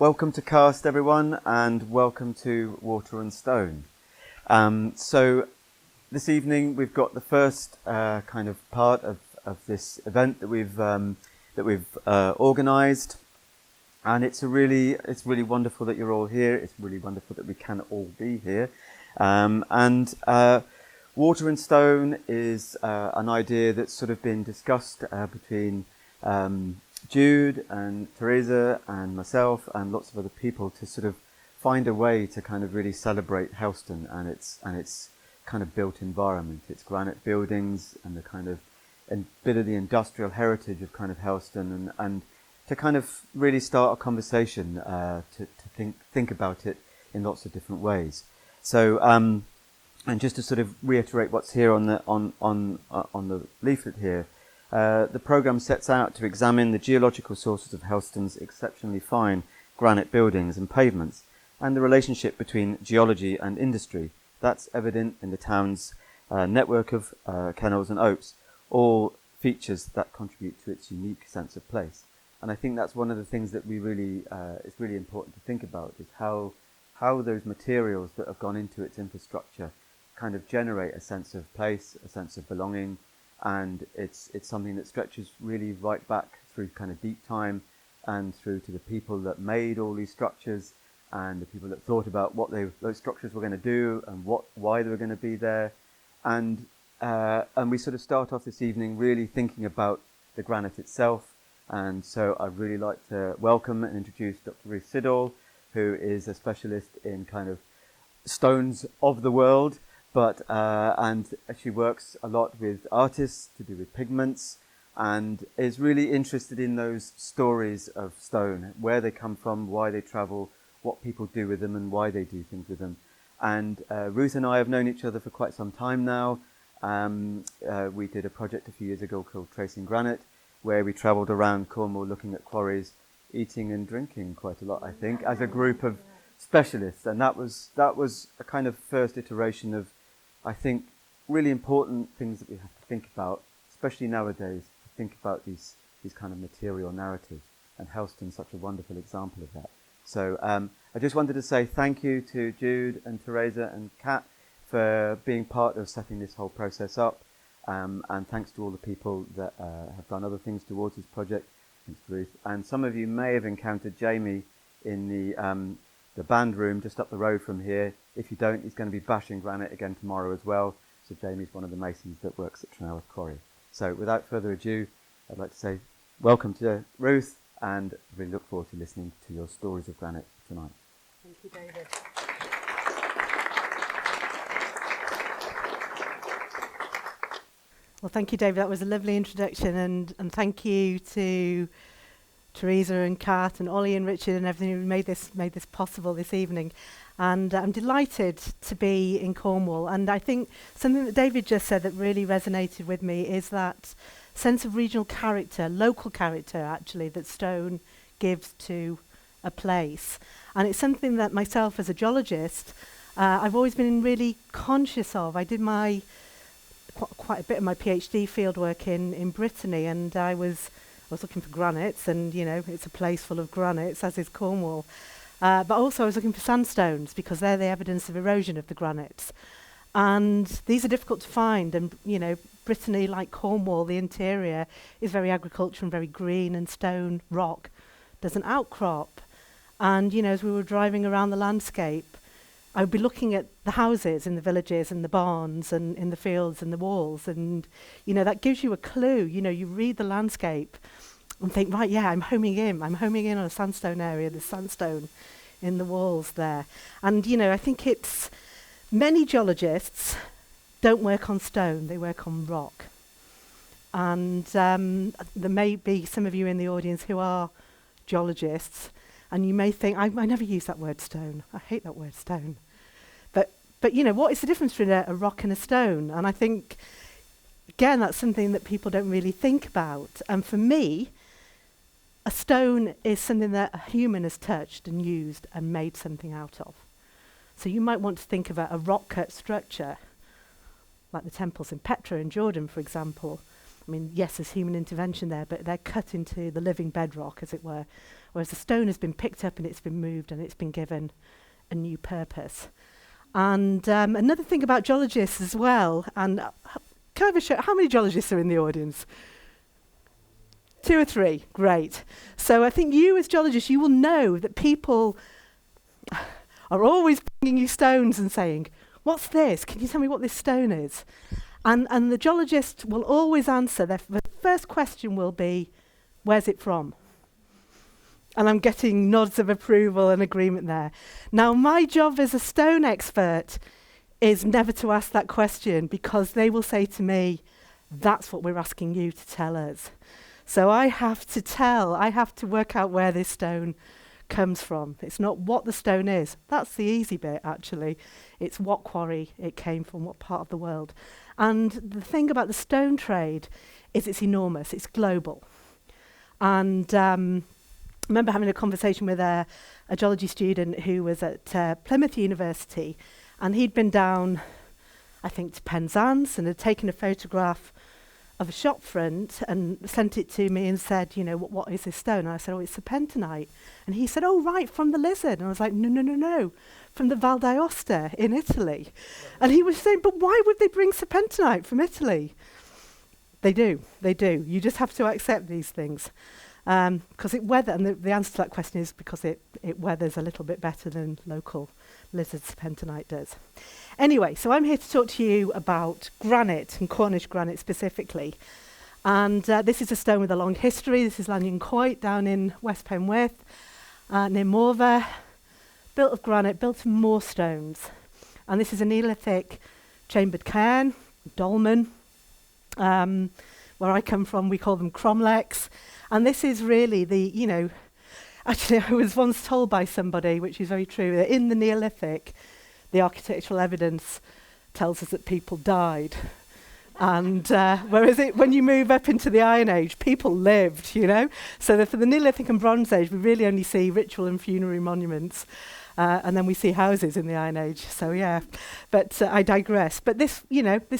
Welcome to Cast, everyone, and welcome to Water and Stone. So this evening we've got the first kind of part of this event that we've organised, and it's really wonderful that you're all here. It's really wonderful that we can all be here. Water and Stone is an idea that's sort of been discussed between Jude and Teresa and myself and lots of other people to sort of find a way to kind of really celebrate Helston and its kind of built environment, its granite buildings and the kind of bit of the industrial heritage of kind of Helston, and to kind of really start a conversation to think about it in lots of different ways. So and just to sort of reiterate what's here on the leaflet here. The programme sets out to examine the geological sources of Helston's exceptionally fine granite buildings and pavements and the relationship between geology and industry. That's evident in the town's network of kennels and opes, all features that contribute to its unique sense of place. And I think that's one of the things that we really is really important to think about, is how those materials that have gone into its infrastructure kind of generate a sense of place, a sense of belonging. And it's something that stretches really right back through kind of deep time and through to the people that made all these structures and the people that thought about what those structures were going to do and why they were going to be there. And we sort of start off this evening really thinking about the granite itself. And so I'd really like to welcome and introduce Dr. Ruth Siddall, who is a specialist in kind of stones of the world. But and she works a lot with artists to do with pigments and is really interested in those stories of stone, where they come from, why they travel, what people do with them and why they do things with them. And Ruth and I have known each other for quite some time now. We did a project a few years ago called Tracing Granite, where we travelled around Cornwall looking at quarries, eating and drinking quite a lot, I think, as a group of specialists. And that was a kind of first iteration of, I think, really important things that we have to think about, especially nowadays, to think about these kind of material narratives. And Helston's such a wonderful example of that. So I just wanted to say thank you to Jude and Teresa and Kat for being part of setting this whole process up. And thanks to all the people that have done other things towards this project. Thanks to Ruth. And some of you may have encountered Jamie in the band room just up the road from here. If you don't, he's going to be bashing granite again tomorrow as well. So Jamie's one of the masons that works at Tranelth Quarry. So without further ado, I'd like to say welcome to Ruth, and really look forward to listening to your stories of granite tonight. Thank you, David. Well, thank you, David. That was a lovely introduction, and thank you to Teresa and Kat and Ollie and Richard and everything who made this possible this evening. And I'm delighted to be in Cornwall. And I think something that David just said that really resonated with me is that sense of regional character, local character actually, that stone gives to a place. And it's something that myself as a geologist, I've always been really conscious of. I did quite a bit of my PhD fieldwork in Brittany, and I was looking for granites, and it's a place full of granites, as is Cornwall. But also I was looking for sandstones, because they're the evidence of erosion of the granites. And these are difficult to find, and Brittany, like Cornwall, the interior is very agricultural and very green, and stone, rock, doesn't outcrop. And as we were driving around the landscape, I would be looking at the houses in the villages and the barns and in the fields and the walls, and that gives you a clue. You read the landscape and think, right, yeah, I'm homing in on a sandstone area. There's sandstone in the walls there. And I think it's many geologists don't work on stone, they work on rock. And there may be some of you in the audience who are geologists, and you may think, I never use that word stone. I hate that word stone. But what is the difference between a rock and a stone? And I think, again, that's something that people don't really think about. And for me, a stone is something that a human has touched and used and made something out of. So you might want to think about a rock-cut structure, like the temples in Petra in Jordan, for example, I mean, yes, there's human intervention there, but they're cut into the living bedrock, as it were, whereas the stone has been picked up and it's been moved and it's been given a new purpose. And another thing about geologists as well, and can I have a show? How many geologists are in the audience? 2 or 3, great. So I think you as geologists, you will know that people are always bringing you stones and saying, what's this? Can you tell me what this stone is? And the geologist will always answer, the first question will be, where's it from? And I'm getting nods of approval and agreement there. Now, my job as a stone expert is never to ask that question, because they will say to me, that's what we're asking you to tell us. So I have to work out where this stone comes from. It's not what the stone is. That's the easy bit, actually. It's what quarry it came from, what part of the world. And the thing about the stone trade is it's enormous. It's global. And I remember having a conversation with a geology student who was at Plymouth University, and he'd been down, I think, to Penzance, and had taken a photograph of a shop front and sent it to me and said, you know, what is this stone? And I said, oh, it's serpentinite. And he said, oh, right, from the Lizard. And I was like, no, from the Val d'Aosta in Italy. And he was saying, but why would they bring serpentinite from Italy? They do. You just have to accept these things. Because it weather, and the answer to that question is because it weathers a little bit better than local Lizard serpentinite does. Anyway, so I'm here to talk to you about granite, and Cornish granite specifically. And this is a stone with a long history. This is Lanyon Coit down in West Penwith, near Morva, built of granite, built of more stones. And this is a Neolithic chambered cairn, dolmen. Where I come from, we call them cromlechs. And this is really actually I was once told by somebody, which is very true, that in the Neolithic, the architectural evidence tells us that people died. And whereas when you move up into the Iron Age, people lived, So for the Neolithic and Bronze Age, we really only see ritual and funerary monuments. And then we see houses in the Iron Age. So, yeah. But I digress. But this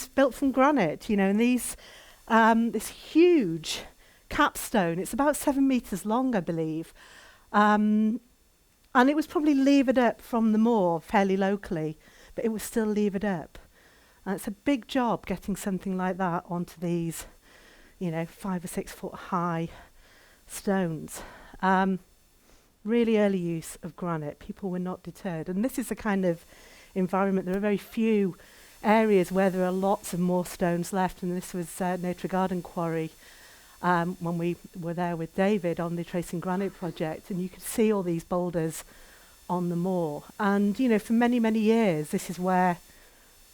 built from granite, and these, this huge capstone, it's about 7 meters long, I believe. And it was probably levered up from the moor fairly locally, but it was still levered up. And it's a big job getting something like that onto these, 5 or 6 foot high stones. Really early use of granite. People were not deterred. And this is the kind of environment. There are very few areas where there are lots of more stones left. And this was near Tregarden Quarry when we were there with David on the Tracing Granite project. And you could see all these boulders on the moor. And, for many, many years, this is where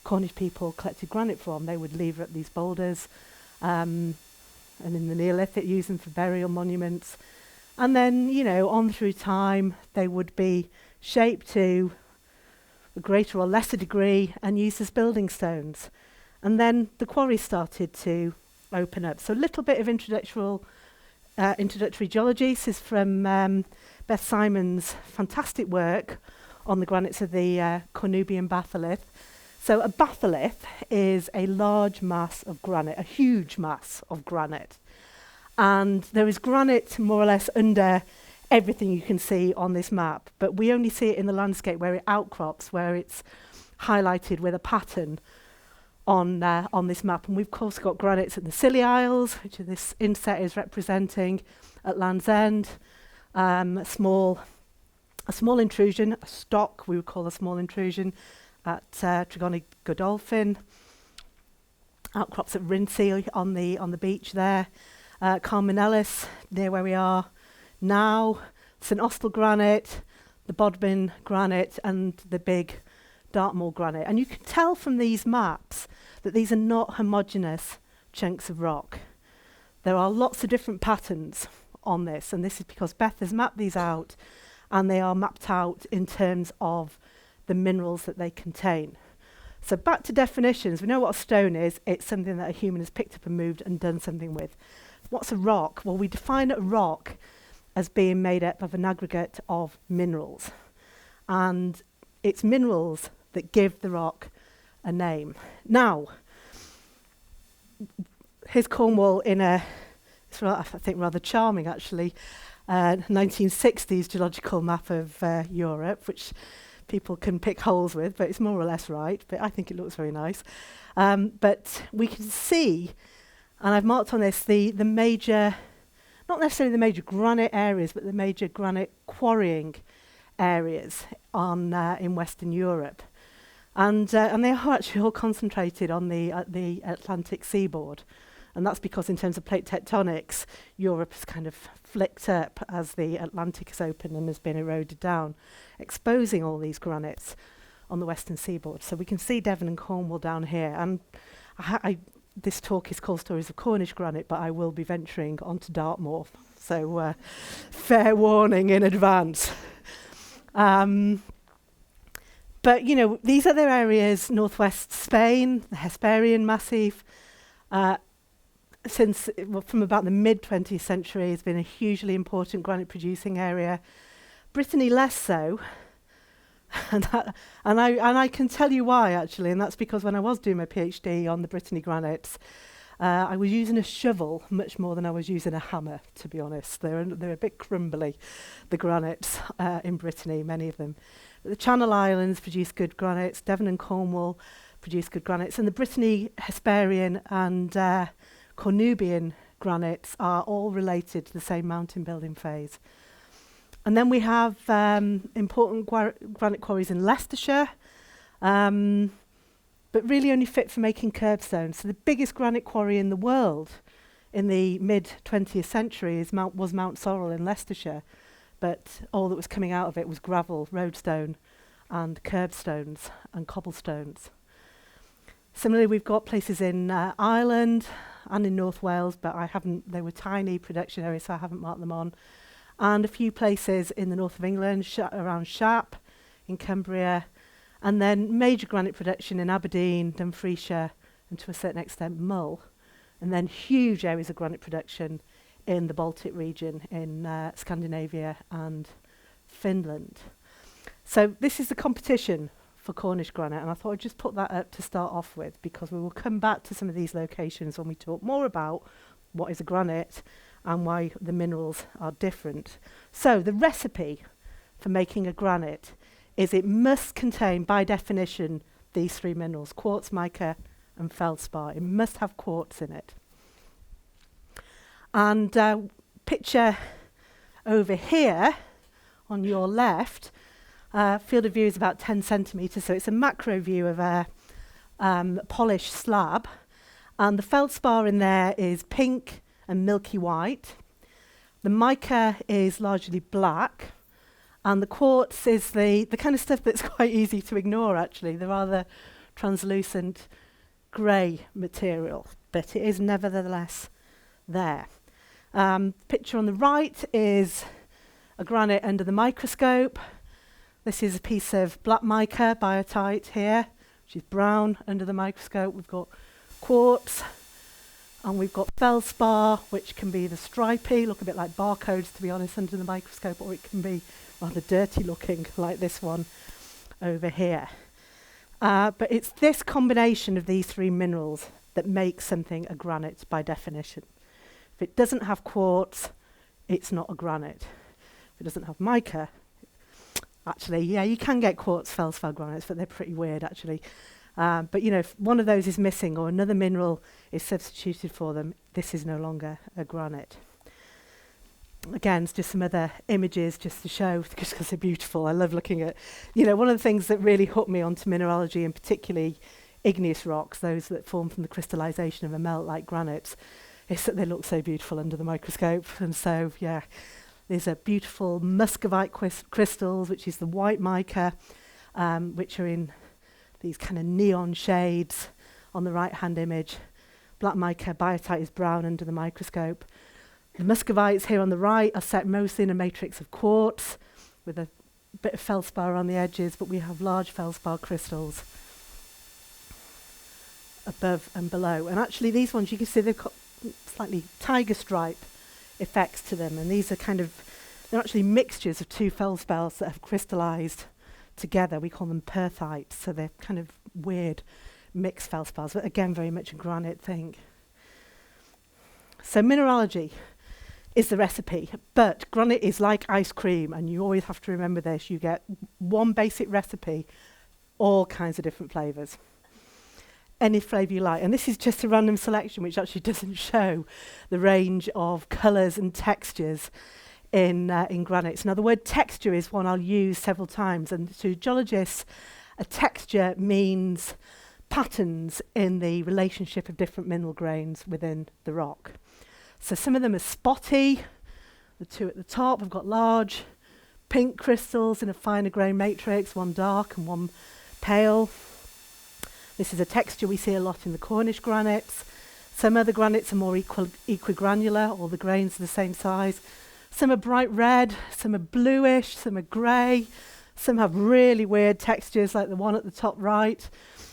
Cornish people collected granite from. They would lever up these boulders. And in the Neolithic, use them for burial monuments. And then, on through time, they would be shaped to a greater or lesser degree and used as building stones. And then the quarries started to open up. So a little bit of introductory geology. This is from Beth Simon's fantastic work on the granites of the Cornubian batholith. So a batholith is a large mass of granite, a huge mass of granite. And there is granite more or less under everything you can see on this map, but we only see it in the landscape where it outcrops, where it's highlighted with a pattern on this map. And we've of course got granites at the Scilly Isles, which this inset is representing, at Land's End, a small intrusion, a stock we would call a small intrusion, at Tregonnig Godolphin, outcrops at Rinsey on the beach there. Carmen Ellis, near where we are now, St Austell granite, the Bodmin granite, and the big Dartmoor granite. And you can tell from these maps that these are not homogeneous chunks of rock. There are lots of different patterns on this, and this is because Beth has mapped these out, and they are mapped out in terms of the minerals that they contain. So back to definitions. We know what a stone is. It's something that a human has picked up and moved and done something with. What's a rock? Well, we define a rock as being made up of an aggregate of minerals. And it's minerals that give the rock a name. Now, here's Cornwall in it's I think rather charming actually, 1960s geological map of Europe, which people can pick holes with, but it's more or less right, but I think it looks very nice. But we can see, and I've marked on this, the major, not necessarily the major granite areas, but the major granite quarrying areas in Western Europe. And they are actually all concentrated on the Atlantic seaboard. And that's because in terms of plate tectonics, Europe has kind of flicked up as the Atlantic has opened and has been eroded down, exposing all these granites on the western seaboard. So we can see Devon and Cornwall down here. And this talk is called Stories of Cornish Granite, but I will be venturing onto Dartmoor. So fair warning in advance. But, you know, these other areas, northwest Spain, the Hesperian Massif, from about the mid-20th century has been a hugely important granite-producing area. Brittany less so, and I can tell you why, actually, and that's because when I was doing my PhD on the Brittany granites, I was using a shovel much more than I was using a hammer, to be honest. They're a bit crumbly, the granites in Brittany, many of them. The Channel Islands produce good granites, Devon and Cornwall produce good granites, and the Brittany, Hesperian and Cornubian granites are all related to the same mountain building phase. And then we have important granite quarries in Leicestershire, but really only fit for making curbstones. So the biggest granite quarry in the world in the mid-20th century was Mount Sorrel in Leicestershire, but all that was coming out of it was gravel, roadstone, and curbstones and cobblestones. Similarly, we've got places in Ireland and in North Wales, but they were tiny production areas, so I haven't marked them on. And a few places in the north of England, around Shap, in Cumbria, and then major granite production in Aberdeen, Dumfriesshire, and to a certain extent Mull. And then huge areas of granite production in the Baltic region, in Scandinavia and Finland. So this is the competition for Cornish granite, and I thought I'd just put that up to start off with, because we will come back to some of these locations when we talk more about what is a granite and why the minerals are different. So the recipe for making a granite is it must contain, by definition, these three minerals: quartz, mica and feldspar. It must have quartz in it. And picture over here on your left, field of view is about 10 centimetres, so it's a macro view of a polished slab. And the feldspar in there is pink and milky white. The mica is largely black. And the quartz is the kind of stuff that's quite easy to ignore, actually. The rather translucent grey material, but it is nevertheless there. Picture on the right is a granite under the microscope. This is a piece of black mica, biotite here, which is brown under the microscope. We've got quartz, and we've got feldspar, which can be the stripy, look a bit like barcodes, to be honest, under the microscope, or it can be rather dirty looking, like this one over here. But it's this combination of these three minerals that makes something a granite by definition. If it doesn't have quartz, it's not a granite. If it doesn't have mica, actually, yeah, you can get quartz feldspar granites, but they're pretty weird, actually. But, you know, if one of those is missing or another mineral is substituted for them, this is no longer a granite. Again, it's just some other images just to show, because they're beautiful. I love looking at, you know, one of the things that really hooked me onto mineralogy, and particularly igneous rocks, those that form from the crystallization of a melt like granites, is that they look so beautiful under the microscope. And so, yeah, these are beautiful muscovite crystals, which is the white mica, which are in these kind of neon shades on the right-hand image. Black mica, biotite is brown under the microscope. The muscovites here on the right are set mostly in a matrix of quartz with a bit of feldspar on the edges, but we have large feldspar crystals above and below. And actually these ones, you can see they've got slightly tiger stripe effects to them, and these are they're actually mixtures of two feldspars that have crystallized together. We call them perthites, so they're kind of weird mixed feldspars, but again very much a granite thing. So mineralogy is the recipe, but granite is like ice cream, and you always have to remember this. You get one basic recipe, all kinds of different flavours. Any flavour you like. And this is just a random selection which actually doesn't show the range of colours and textures in granites. Now the word texture is one I'll use several times, and to geologists a texture means patterns in the relationship of different mineral grains within the rock. So some of them are spotty. The two at the top have got large pink crystals in a finer grain matrix, one dark and one pale. This is a texture we see a lot in the Cornish granites. Some other granites are more equigranular, all the grains are the same size. Some are bright red, some are bluish, some are grey. Some have really weird textures like the one at the top right,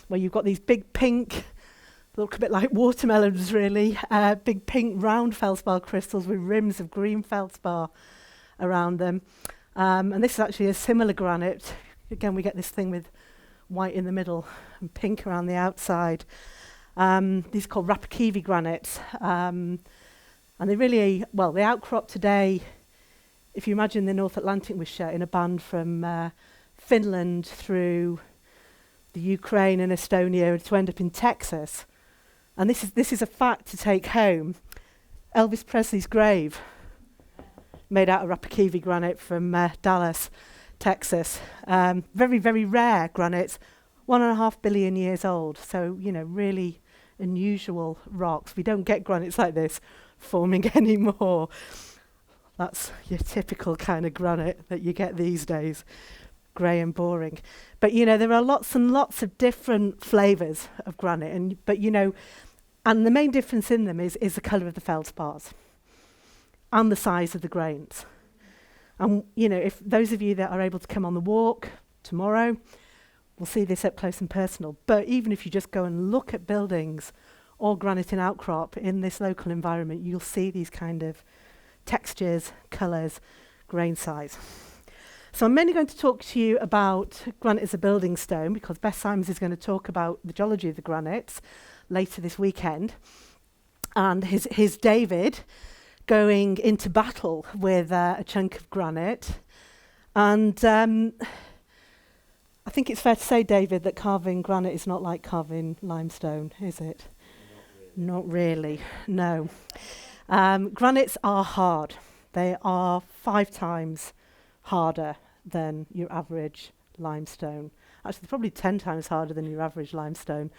where you've got these big pink, look a bit like watermelons really, big pink round feldspar crystals with rims of green feldspar around them. And this is actually a similar granite. Again, we get this thing with white in the middle and pink around the outside. These are called Rapakivi granites. And they really, well, they outcrop today. If you imagine the North Atlantic was shut in a band from Finland through the Ukraine and Estonia to end up in Texas. And this is a fact to take home. Elvis Presley's grave, made out of Rapakivi granite from Dallas, Texas. Very, very rare granites, 1.5 billion years old. So, you know, really unusual rocks. We don't get granites like this forming anymore. That's your typical kind of granite that you get these days, grey and boring. But, you know, there are lots and lots of different flavours of granite. But, you know, and the main difference in them is the colour of the feldspars and the size of the grains. And, you know, if those of you that are able to come on the walk tomorrow, we'll see this up close and personal. But even if you just go and look at buildings or granite in outcrop in this local environment, you'll see these kind of textures, colours, grain size. So I'm mainly going to talk to you about granite as a building stone, because Beth Simons is going to talk about the geology of the granites later this weekend. And his David going into battle with a chunk of granite. And I think it's fair to say, David, that carving granite is not like carving limestone, is it? Not really, no. Granites are hard. They are 5 times harder than your average limestone. Actually, probably 10 times harder than your average limestone.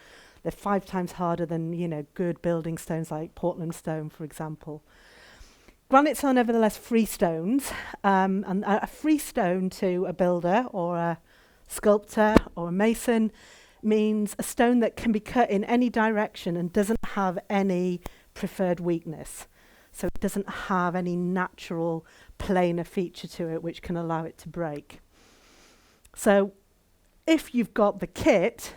They're 5 times harder than, you know, good building stones like Portland stone, for example. Granites are nevertheless freestones, and a freestone to a builder or a sculptor or a mason means a stone that can be cut in any direction and doesn't have any preferred weakness. So it doesn't have any natural planar feature to it which can allow it to break. So if you've got the kit,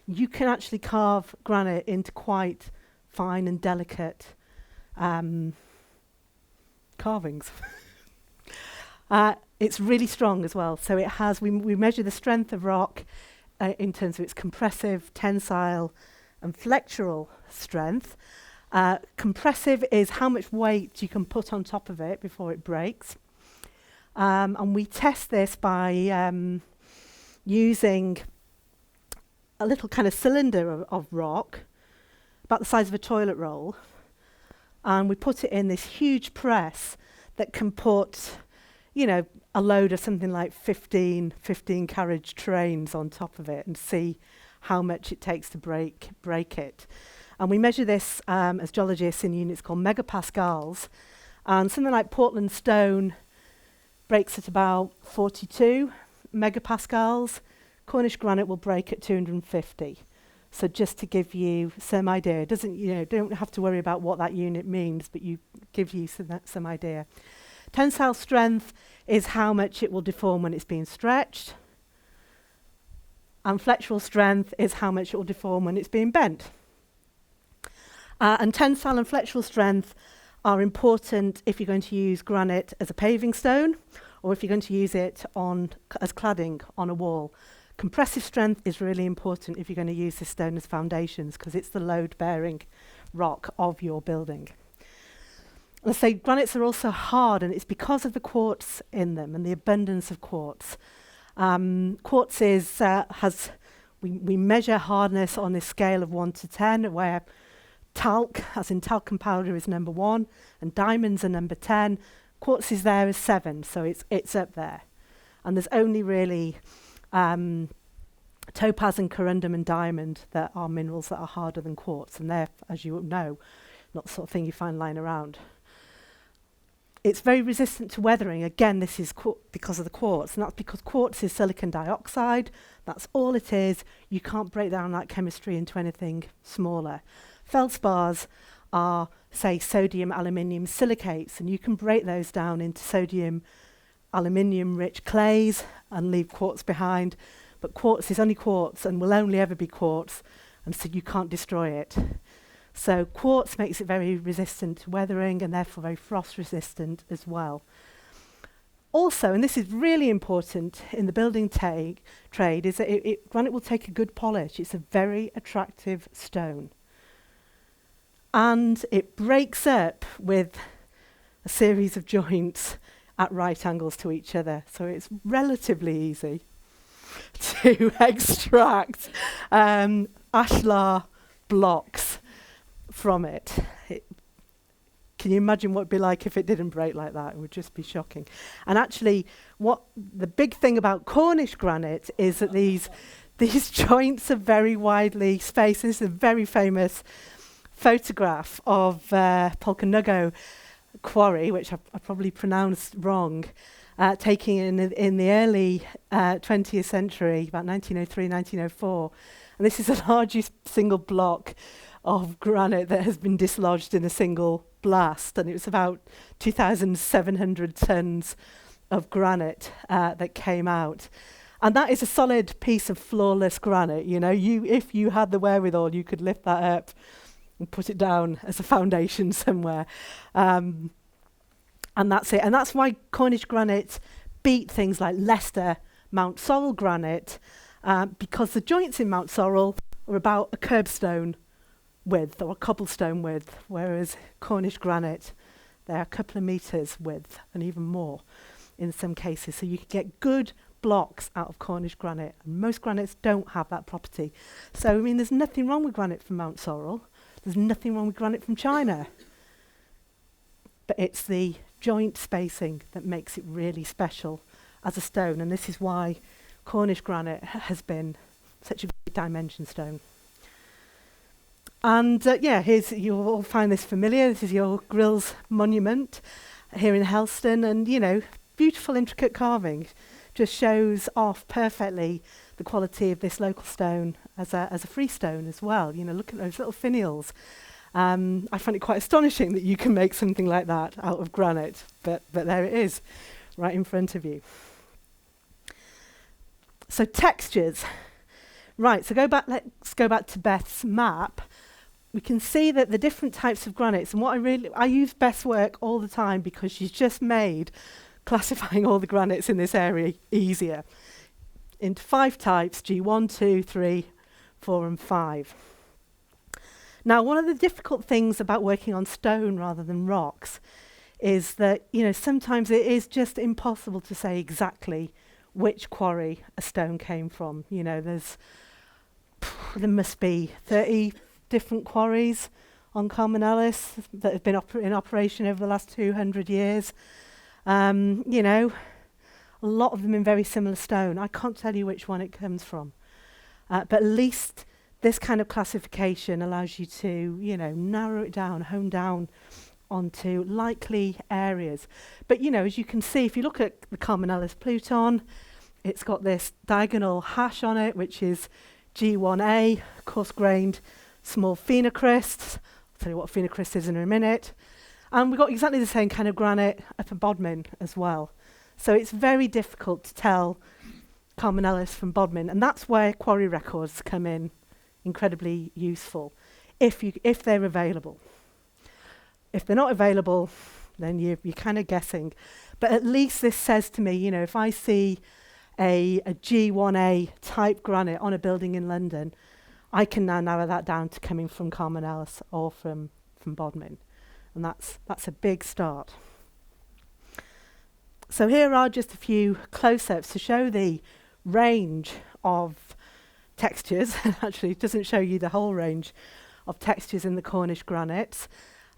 you can actually carve granite into quite fine and delicate carvings. It's really strong as well. So it has, we measure the strength of rock in terms of its compressive, tensile and flexural strength. Compressive is how much weight you can put on top of it before it breaks. And we test this by using a little kind of cylinder of rock, about the size of a toilet roll, and we put it in this huge press that can put, you know, a load of something like 15 carriage trains on top of it and see how much it takes to break it. And we measure this as geologists in units called megapascals. And something like Portland stone breaks at about 42 megapascals. Cornish granite will break at 250. So just to give you some idea, don't have to worry about what that unit means, but give you some idea. Tensile strength is how much it will deform when it's being stretched. And flexural strength is how much it will deform when it's being bent. And tensile and flexural strength are important if you're going to use granite as a paving stone or if you're going to use it as cladding on a wall. Compressive strength is really important if you're going to use this stone as foundations, because it's the load-bearing rock of your building. Let's say granites are also hard, and it's because of the quartz in them and the abundance of quartz. Quartz we measure hardness on a scale of 1 to 10, where talc, as in talcum powder, is number 1, and diamonds are number 10. Quartz is there as 7, so it's up there. And there's only really topaz and corundum and diamond that are minerals that are harder than quartz, and they're, as you know, not the sort of thing you find lying around. It's very resistant to weathering. Again, this is because of the quartz, and that's because quartz is silicon dioxide. That's all it is. You can't break down that chemistry into anything smaller. Feldspars are, say, sodium aluminium silicates, and you can break those down into sodium aluminium rich clays and leave quartz behind. But quartz is only quartz and will only ever be quartz, and so you can't destroy it. So quartz makes it very resistant to weathering and therefore very frost resistant as well. Also, and this is really important in the building trade, is that granite will take a good polish. It's a very attractive stone. And it breaks up with a series of joints at right angles to each other. So it's relatively easy to extract ashlar blocks from it. Can you imagine what it'd be like if it didn't break like that? It would just be shocking. And actually, what the big thing about Cornish granite is that these joints are very widely spaced. This is a very famous photograph of Polcanugo quarry, which I probably pronounced wrong, taken in the early 20th century, about 1903, 1904. And this is the largest single block of granite that has been dislodged in a single blast, and it was about 2,700 tons of granite that came out. And that is a solid piece of flawless granite. You know, if you had the wherewithal, you could lift that up and put it down as a foundation somewhere. And that's it. And that's why Cornish granite beat things like Leicester Mount Sorrel granite, because the joints in Mount Sorrel are about a curbstone width or a cobblestone width, whereas Cornish granite, they're a couple of metres width and even more in some cases. So you can get good blocks out of Cornish granite, and most granites don't have that property. So, I mean, there's nothing wrong with granite from Mount Sorrel. There's nothing wrong with granite from China. But it's the joint spacing that makes it really special as a stone, and this is why Cornish granite has been such a great dimension stone. And you'll all find this familiar. This is your Grills monument here in Helston, and beautiful intricate carving just shows off perfectly the quality of this local stone as a freestone as well. Look at those little finials. I find it quite astonishing that you can make something like that out of granite, but there it is, right in front of you. So textures. Right, so let's go back to Beth's map. We can see that the different types of granites, and I use Beth's work all the time because she's just made classifying all the granites in this area easier into 5 types: G1, 2, 3, 4 and 5. Now, one of the difficult things about working on stone rather than rocks is that, sometimes it is just impossible to say exactly which quarry a stone came from. There must be 30 different quarries on Carmenellis that have been in operation over the last 200 years. A lot of them in very similar stone. I can't tell you which one it comes from. But at least this kind of classification allows you to, narrow it down, hone down onto likely areas. But, as you can see, if you look at the Carmenellis Pluton, it's got this diagonal hash on it, which is G1A, coarse-grained small phenocrysts. I'll tell you what a phenocryst is in a minute. And we've got exactly the same kind of granite up at Bodmin as well. So it's very difficult to tell Carmenellis from Bodmin, and that's where quarry records come in incredibly useful, if they're available. If they're not available, then you're kind of guessing. But at least this says to me, if I see a G1A type granite on a building in London, I can now narrow that down to coming from Carmenellis or from Bodmin. And that's a big start. So here are just a few close-ups to show the range of textures. Actually, it doesn't show you the whole range of textures in the Cornish granites.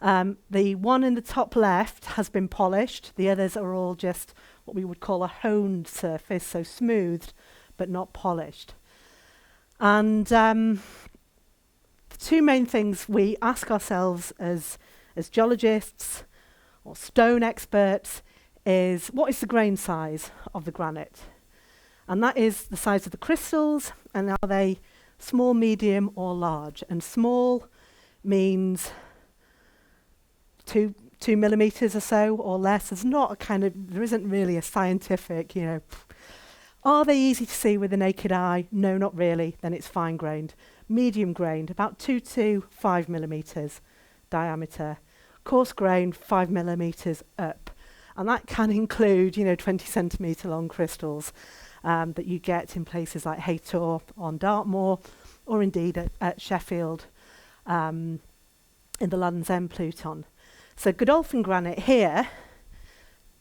The one in the top left has been polished. The others are all just what we would call a honed surface, so smoothed but not polished. And the two main things we ask ourselves as geologists or stone experts is, what is the grain size of the granite? And that is the size of the crystals, and are they small, medium or large? And small means 2 millimeters or so or less. There isn't really a scientific, are they easy to see with the naked eye? No, not really. Then it's fine grained. Medium grained, about 2 to 5 millimeters diameter. Coarse grained, 5 millimeters up. And that can include, 20 centimetre long crystals that you get in places like Haytor on Dartmoor, or indeed at Sheffield in the Land's End Pluton. So Godolphin granite here,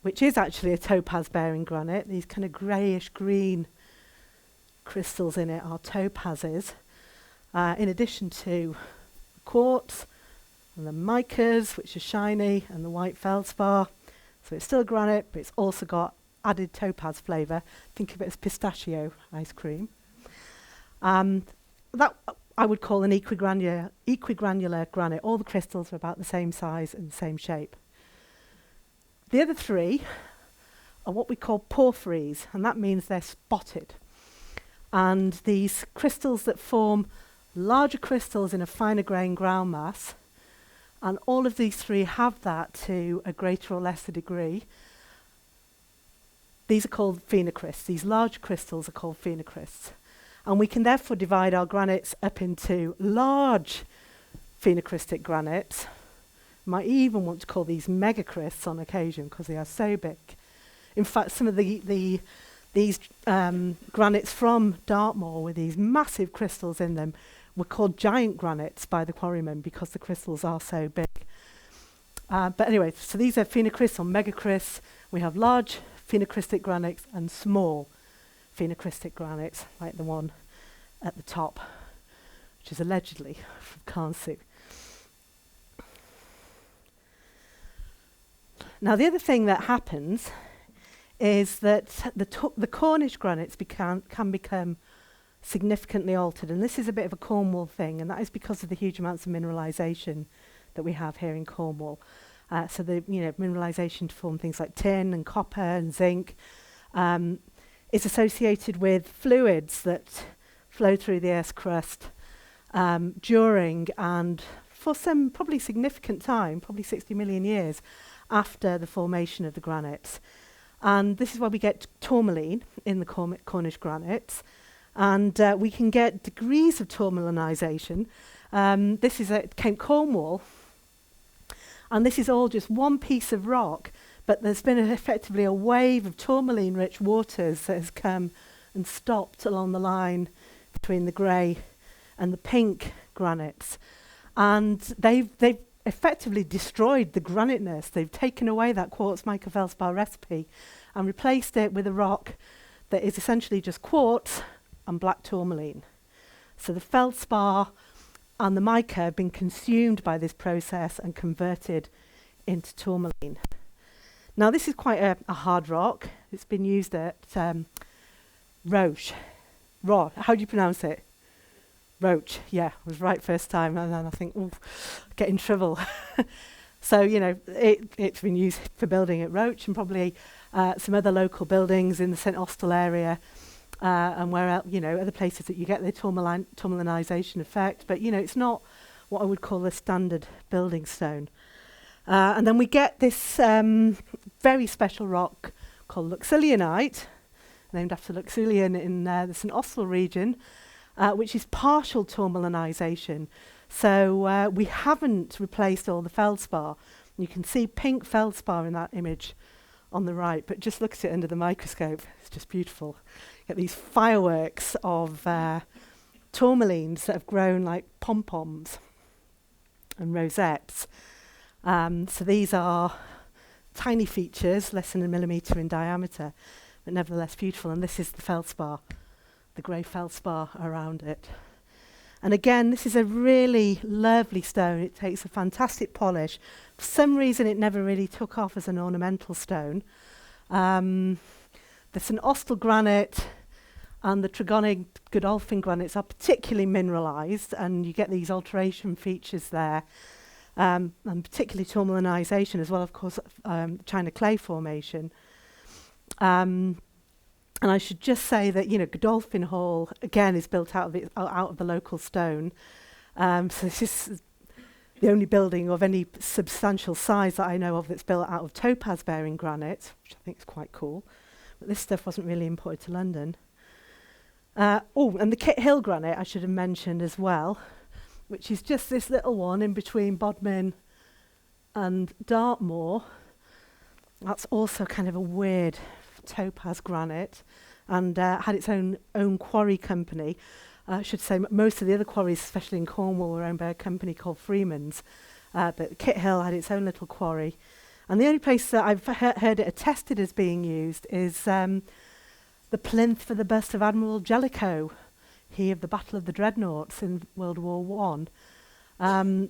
which is actually a topaz-bearing granite, these kind of greyish green crystals in it are topazes, in addition to quartz and the micas, which are shiny, and the white feldspar. So it's still a granite, but it's also got added topaz flavour. Think of it as pistachio ice cream. That I would call an equigranular granite. All the crystals are about the same size and the same shape. The other three are what we call porphyries, and that means they're spotted. And these crystals that form larger crystals in a finer grain ground mass, and all of these three have that to a greater or lesser degree. These are called phenocrysts. These large crystals are called phenocrysts. And we can therefore divide our granites up into large phenocrystic granites. Might even want to call these megacrysts on occasion because they are so big. In fact, some of these granites from Dartmoor with these massive crystals in them were called giant granites by the quarrymen because the crystals are so big. But anyway, so these are phenocrysts or megacrysts. We have large phenocrystic granites and small phenocrystic granites, like the one at the top, which is allegedly from Cairnsoo. Now, the other thing that happens is that the Cornish granites can become significantly altered, and this is a bit of a Cornwall thing, and that is because of the huge amounts of mineralisation that we have here in Cornwall. So the mineralisation to form things like tin and copper and zinc is associated with fluids that flow through the Earth's crust during and for some probably significant time, probably 60 million years after the formation of the granites. And this is why we get tourmaline in the Cornish granites. And we can get degrees of tourmalinisation. This is at Cape Cornwall. And this is all just one piece of rock, but there's been effectively a wave of tourmaline-rich waters that has come and stopped along the line between the grey and the pink granites. And they've effectively destroyed the graniteness. They've taken away that quartz mica feldspar recipe and replaced it with a rock that is essentially just quartz and black tourmaline. So the feldspar and the mica have been consumed by this process and converted into tourmaline. Now, this is quite a hard rock. It's been used at Roche. How do you pronounce it? Roche. Yeah, I was right first time, and then I think, get in trouble. So, it's been used for building at Roche and probably some other local buildings in the St Austell area and where other places that you get the tourmalinisation effect. But, it's not what I would call a standard building stone. And then we get this very special rock called Luxillianite, named after Luxillian in the St Austell region, which is partial tourmalinisation. So we haven't replaced all the feldspar. You can see pink feldspar in that image on the right, but just look at it under the microscope. It's just beautiful. You get these fireworks of tourmalines that have grown like pom-poms and rosettes. So these are tiny features, less than a millimetre in diameter, but nevertheless beautiful. And this is the feldspar, the grey feldspar around it. And again, this is a really lovely stone. It takes a fantastic polish. For some reason, it never really took off as an ornamental stone. The St Austell granite and the Trigonic Godolphin granites are particularly mineralised, and you get these alteration features there, and particularly tourmalinisation as well, of course, China clay formation. And I should just say that, Godolphin Hall, again, is built out of the local stone. So this is the only building of any substantial size that I know of that's built out of topaz-bearing granite, which I think is quite cool. But this stuff wasn't really imported to London. And the Kit Hill granite, I should have mentioned as well, which is just this little one in between Bodmin and Dartmoor. That's also kind of a weird topaz granite, and had its own quarry company. I should say most of the other quarries, especially in Cornwall, were owned by a company called Freeman's, but Kit Hill had its own little quarry. And the only place that I've heard it attested as being used is the plinth for the bust of Admiral Jellicoe, he of the Battle of the Dreadnoughts in World War One,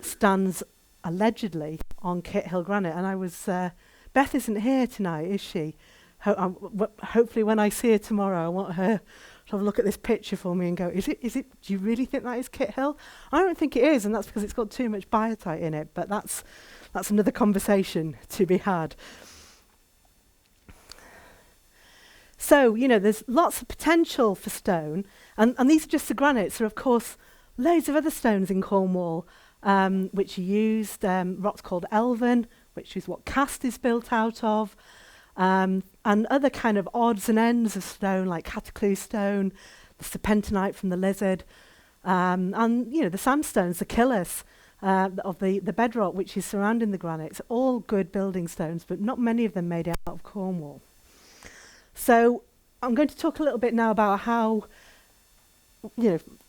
stands allegedly on Kit Hill granite. And I was Beth isn't here tonight, is she? Hopefully when I see her tomorrow, I want her to have a look at this picture for me and go, is it, do you really think that is Kit Hill? I don't think it is, and that's because it's got too much biotite in it, but that's another conversation to be had. So, there's lots of potential for stone, and these are just the granites. There are, of course, loads of other stones in Cornwall, which are used, rocks called elven, which is what cast is built out of, and other kind of odds and ends of stone, like cataclysm stone, the serpentinite from the lizard, and the sandstones, the killers of the bedrock which is surrounding the granites. All good building stones, but not many of them made it out of Cornwall. So I'm going to talk a little bit now about how,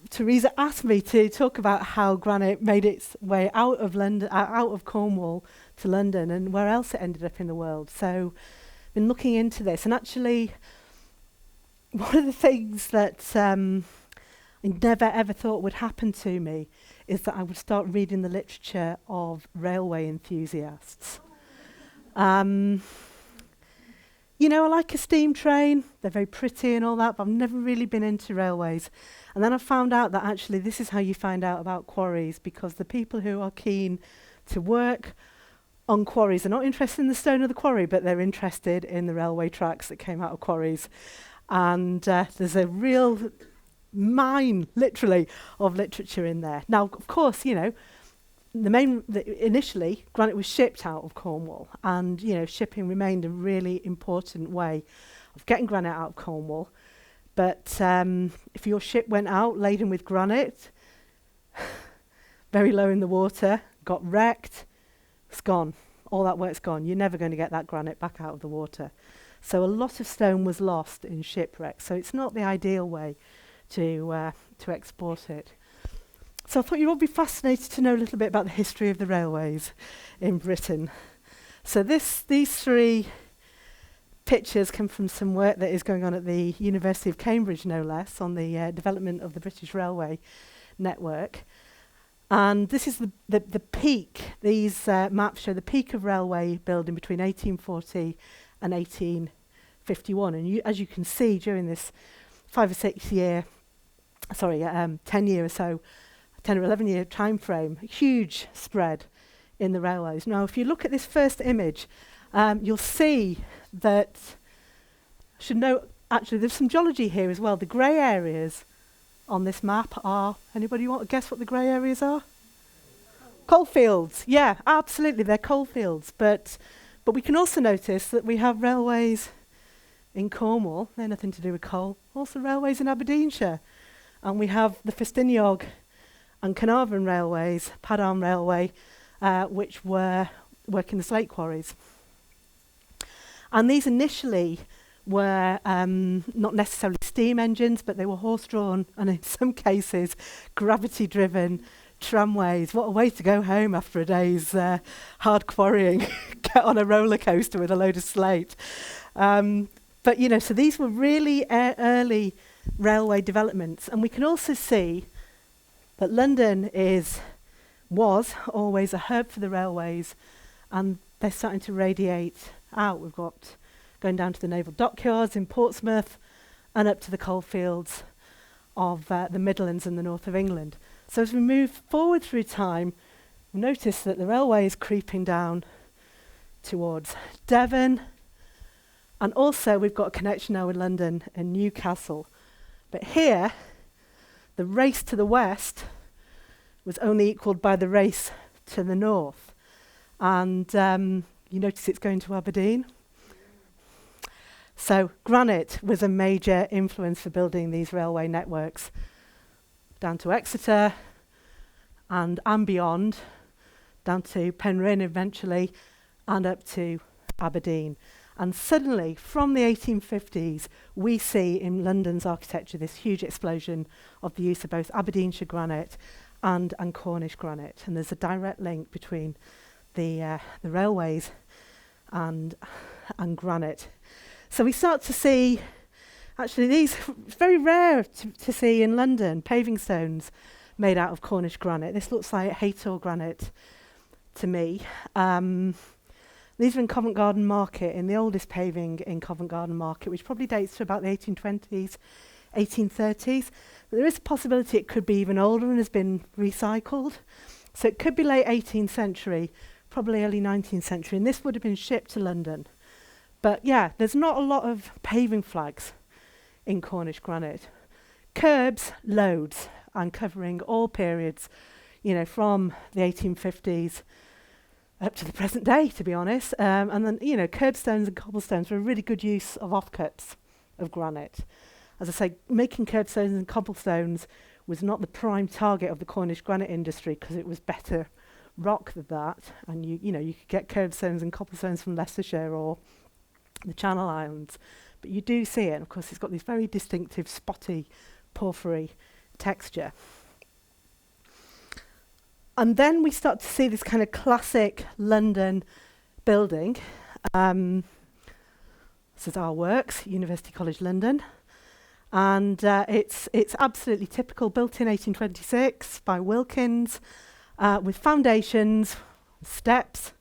Teresa asked me to talk about how granite made its way out of London, out of Cornwall to London, and where else it ended up in the world. So been looking into this, and actually one of the things that I never ever thought would happen to me is that I would start reading the literature of railway enthusiasts. I like a steam train, they're very pretty and all that, but I've never really been into railways. And then I found out that actually this is how you find out about quarries, because the people who are keen to work on quarries are not interested in the stone of the quarry, but they're interested in the railway tracks that came out of quarries. And there's a real mine, literally, of literature in there. Now, of course, initially, granite was shipped out of Cornwall, and, shipping remained a really important way of getting granite out of Cornwall. But if your ship went out laden with granite, very low in the water, got wrecked, it's gone. All that work's gone. You're never going to get that granite back out of the water. So a lot of stone was lost in shipwrecks. So it's not the ideal way to export it. So I thought you'd all be fascinated to know a little bit about the history of the railways in Britain. So these three pictures come from some work that is going on at the University of Cambridge, no less, on the development of the British Railway network. And this is the peak. These maps show the peak of railway building between 1840 and 1851. And as you can see, during this 10 year or so, 10 or 11 year time frame, huge spread in the railways. Now, if you look at this first image, you'll see that, I should note, actually, there's some geology here as well. The grey areas on this map are, anybody want to guess what the grey areas are? Coalfields. Yeah, absolutely, they're coalfields. But we can also notice that we have railways in Cornwall. They're nothing to do with coal. Also railways in Aberdeenshire. And we have the Festiniog and Carnarvon railways, Padarn Railway, which were working the slate quarries. And these initially were not necessarily steam engines, but they were horse-drawn and in some cases gravity-driven tramways. What a way to go home after a day's hard quarrying. Get on a roller coaster with a load of slate. But, you know, so these were really early railway developments. And we can also see that London was always a hub for the railways, and they're starting to radiate out. We've got going down to the naval dockyards in Portsmouth and up to the coalfields of the Midlands and the north of England. So as we move forward through time, we notice that the railway is creeping down towards Devon, and also we've got a connection now with London and Newcastle. But here, the race to the west was only equalled by the race to the north. And you notice it's going to Aberdeen. So granite was a major influence for building these railway networks down to Exeter and beyond, down to Penryn eventually, and up to Aberdeen. And suddenly, from the 1850s, we see in London's architecture this huge explosion of the use of both Aberdeenshire granite and Cornish granite. And there's a direct link between the railways and granite. So we start to see, actually these, it's very rare to see in London, paving stones made out of Cornish granite. This looks like Haytor granite to me. These are in Covent Garden Market, in the oldest paving in Covent Garden Market, which probably dates to about the 1820s, 1830s. But there is a possibility it could be even older and has been recycled. So it could be late 18th century, probably early 19th century, and this would have been shipped to London. But yeah, there's not a lot of paving flags in Cornish granite. Curbs, loads, and covering all periods, you know, from the 1850s up to the present day, to be honest. And then, you know, curbstones and cobblestones were a really good use of offcuts of granite. As I say, making curbstones and cobblestones was not the prime target of the Cornish granite industry because it was better rock than that. And you know, you could get curbstones and cobblestones from Leicestershire or the Channel Islands. But you do see it, and of course it's got this very distinctive spotty porphyry texture. And then we start to see this kind of classic London building. This is our works, University College London. And it's absolutely typical, built in 1826 by Wilkins, with foundations, steps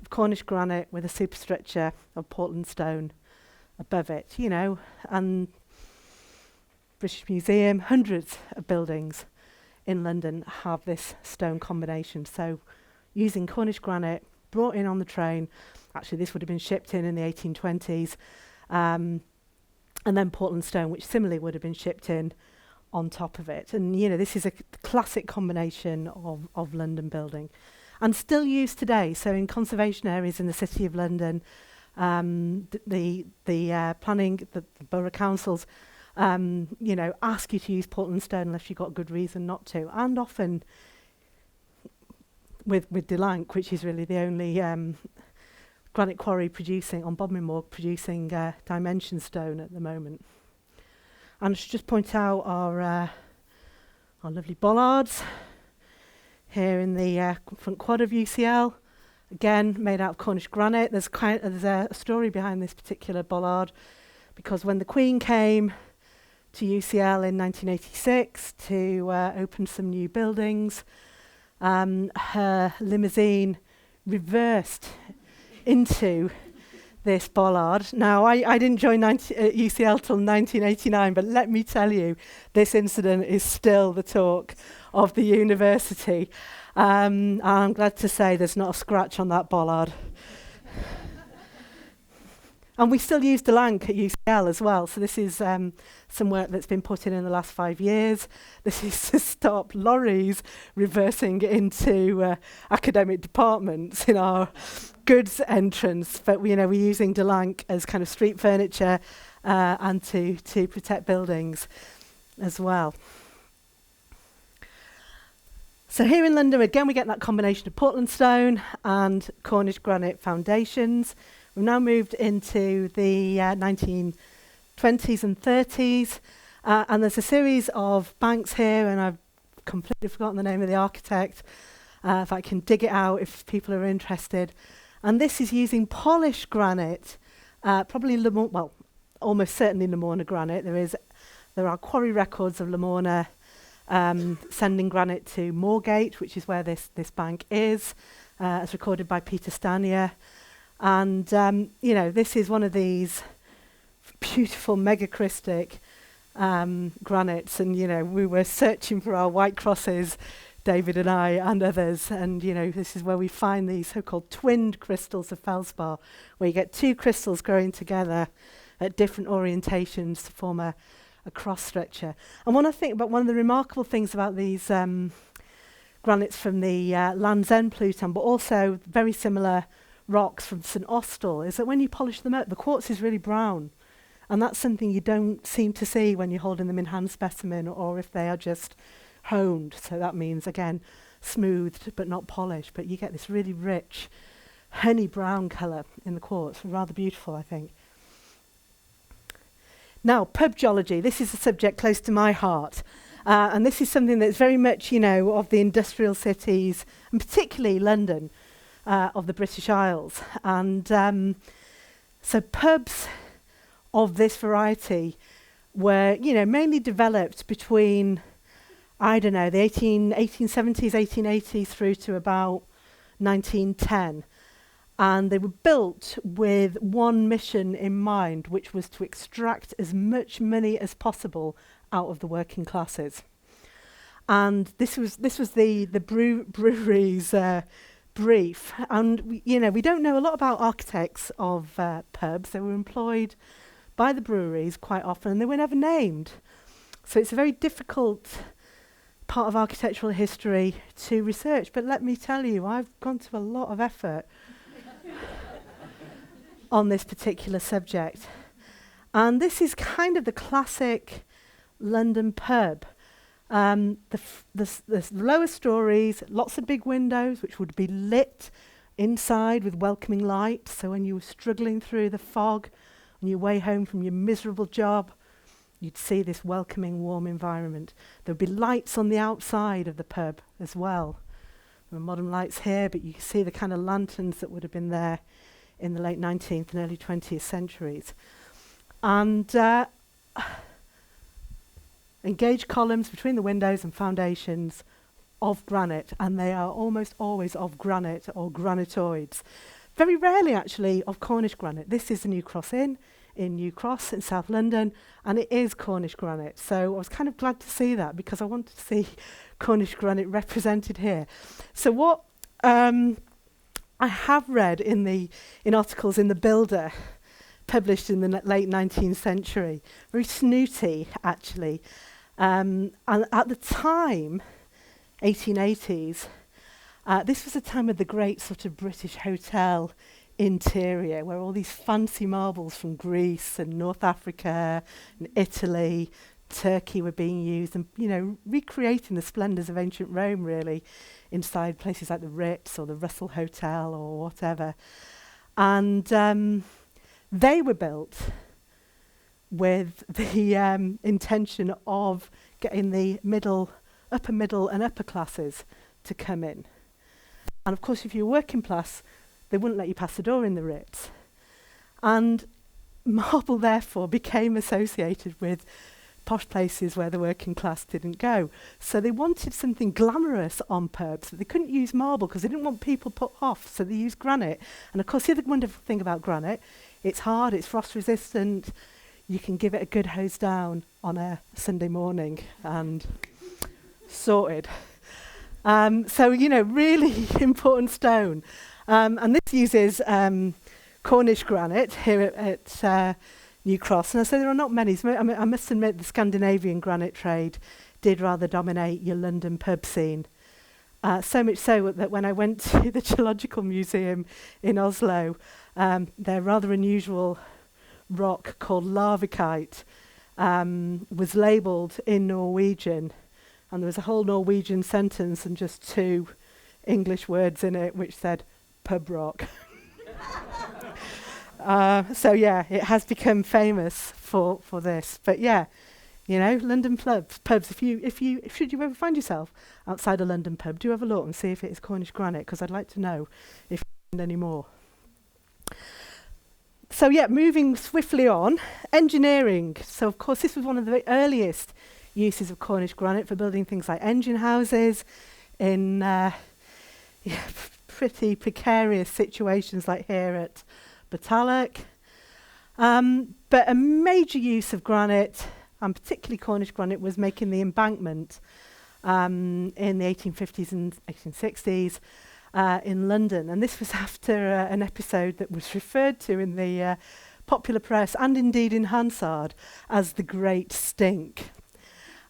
of Cornish granite with a superstructure of Portland stone above it, you know. And British Museum, hundreds of buildings in London have this stone combination. So using Cornish granite, brought in on the train. Actually, this would have been shipped in the 1820s. And then Portland stone, which similarly would have been shipped in on top of it. And, you know, this is a classic combination of London building. And still used today. So in conservation areas in the City of London, the planning, the borough councils, you know, ask you to use Portland stone unless you've got a good reason not to. And often with Delank, which is really the only granite quarry producing, on Bodmin Moor, producing dimension stone at the moment. And I should just point out our lovely bollards here in the front quad of UCL. Again, made out of Cornish granite. There's a story behind this particular bollard, because when the Queen came to UCL in 1986 to open some new buildings, her limousine reversed into this bollard. Now, I didn't join UCL till 1989, but let me tell you, this incident is still the talk of the university. I'm glad to say there's not a scratch on that bollard. And we still use Delank at UCL as well. So this is some work that's been put in the last 5 years. This is to stop lorries reversing into academic departments in our goods entrance. But you know, we're using Delank as kind of street furniture and to protect buildings as well. So here in London, again, we get that combination of Portland stone and Cornish granite foundations. We've now moved into the 1920s and 30s, and there's a series of banks here, and I've completely forgotten the name of the architect. If I can dig it out if people are interested. And this is using polished granite, probably almost certainly Lamorna granite. There are quarry records of Lamorna sending granite to Moorgate, which is where this bank is, as recorded by Peter Stanier. And, this is one of these beautiful megacrystic granites. And, we were searching for our white crosses, David and I and others. And, this is where we find these so-called twinned crystals of feldspar, where you get two crystals growing together at different orientations to form a cross structure. And one of the remarkable things about these granites from the Land's End Pluton, but also very similar rocks from St Austell, is that when you polish them up, the quartz is really brown. And that's something you don't seem to see when you're holding them in hand specimen, or if they are just honed. So that means, again, smoothed but not polished. But you get this really rich honey brown colour in the quartz. Rather beautiful, I think. Now, pub geology. This is a subject close to my heart. And this is something that's very much, of the industrial cities, and particularly London, of the British Isles. And so pubs of this variety were, mainly developed between, the 1870s, 1880s through to about 1910. And they were built with one mission in mind, which was to extract as much money as possible out of the working classes. And this was the brewery's brief. And we don't know a lot about architects of pubs. They were employed by the breweries quite often, and they were never named. So it's a very difficult part of architectural history to research. But let me tell you, I've gone to a lot of effort on this particular subject. And this is kind of the classic London pub. The lower stories, lots of big windows, which would be lit inside with welcoming light. So when you were struggling through the fog on your way home from your miserable job, you'd see this welcoming, warm environment. There would be lights on the outside of the pub as well. There are modern lights here, but you can see the kind of lanterns that would have been there in the late 19th and early 20th centuries. And engaged columns between the windows and foundations of granite, and they are almost always of granite or granitoids. Very rarely, actually, of Cornish granite. This is the New Cross Inn in New Cross in South London, and it is Cornish granite. So I was kind of glad to see that, because I wanted to see Cornish granite represented here. So what I have read in articles in The Builder, published in the late 19th century, very snooty, actually. And at the time, 1880s, this was a time of the great sort of British hotel interior, where all these fancy marbles from Greece and North Africa and Italy, Turkey were being used, and recreating the splendours of ancient Rome, really, inside places like the Ritz or the Russell Hotel or whatever. And they were built with the intention of getting the upper middle and upper classes to come in. And of course, if you're working class, they wouldn't let you pass the door in the Ritz. And marble, therefore, became associated with posh places where the working class didn't go. So they wanted something glamorous on pubs. They couldn't use marble because they didn't want people put off, so they used granite. And of course, the other wonderful thing about granite, it's hard, it's frost resistant. You can give it a good hose down on a Sunday morning and sorted. So, really important stone. And this uses Cornish granite here at New Cross. And I say there are not many. I must admit the Scandinavian granite trade did rather dominate your London pub scene. So much so that when I went to the Geological Museum in Oslo, their rather unusual rock called larvikite was labelled in Norwegian. And there was a whole Norwegian sentence and just two English words in it which said pub rock. So yeah, it has become famous for this. But yeah, London pubs. Should you ever find yourself outside a London pub, do have a look and see if it is Cornish granite, because I'd like to know if you find any more. So moving swiftly on, engineering. So of course this was one of the very earliest uses of Cornish granite for building things like engine houses in pretty precarious situations like here at Batalac. But a major use of granite, and particularly Cornish granite, was making the embankment in the 1850s and 1860s in London. And this was after an episode that was referred to in the popular press and indeed in Hansard as the Great Stink.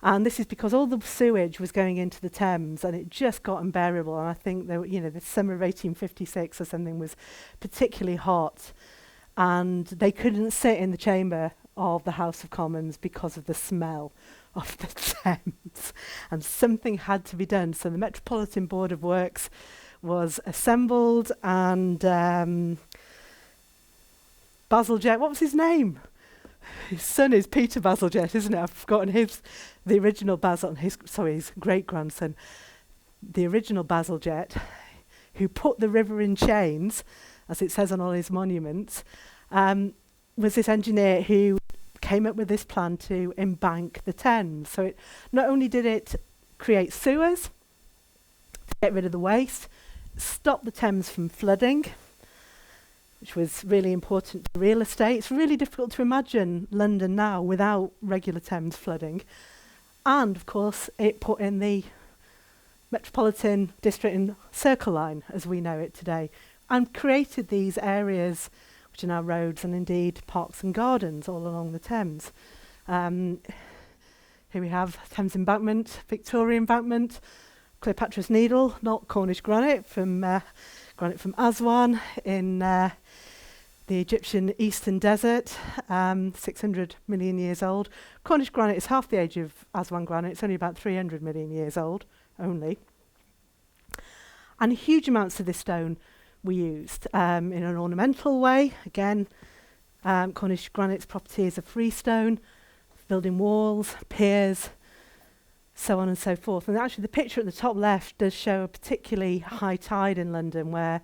And this is because all the sewage was going into the Thames and it just got unbearable. And I think the summer of 1856 or something was particularly hot. And they couldn't sit in the chamber of the House of Commons because of the smell of the Thames. And something had to be done. So the Metropolitan Board of Works was assembled, and Bazalgette, what was his name? His son is Peter Bazalgette, isn't it? I've forgotten the original Basil, his great-grandson, the original Bazalgette, who put the river in chains, as it says on all his monuments, was this engineer who came up with this plan to embank the Thames. So not only did it create sewers to get rid of the waste, stop the Thames from flooding, which was really important to real estate. It's really difficult to imagine London now without regular Thames flooding. And, of course, it put in the Metropolitan District and Circle Line, as we know it today, and created these areas, which are now roads and indeed parks and gardens all along the Thames. Here we have Thames Embankment, Victoria Embankment, Cleopatra's Needle, not Cornish granite, from Aswan in the Egyptian Eastern Desert, 600 million years old. Cornish granite is half the age of Aswan granite. It's only about 300 million years old, only. And huge amounts of this stone were used in an ornamental way. Again, Cornish granite's property is a freestone, building walls, piers, so on and so forth. And actually the picture at the top left does show a particularly high tide in London, where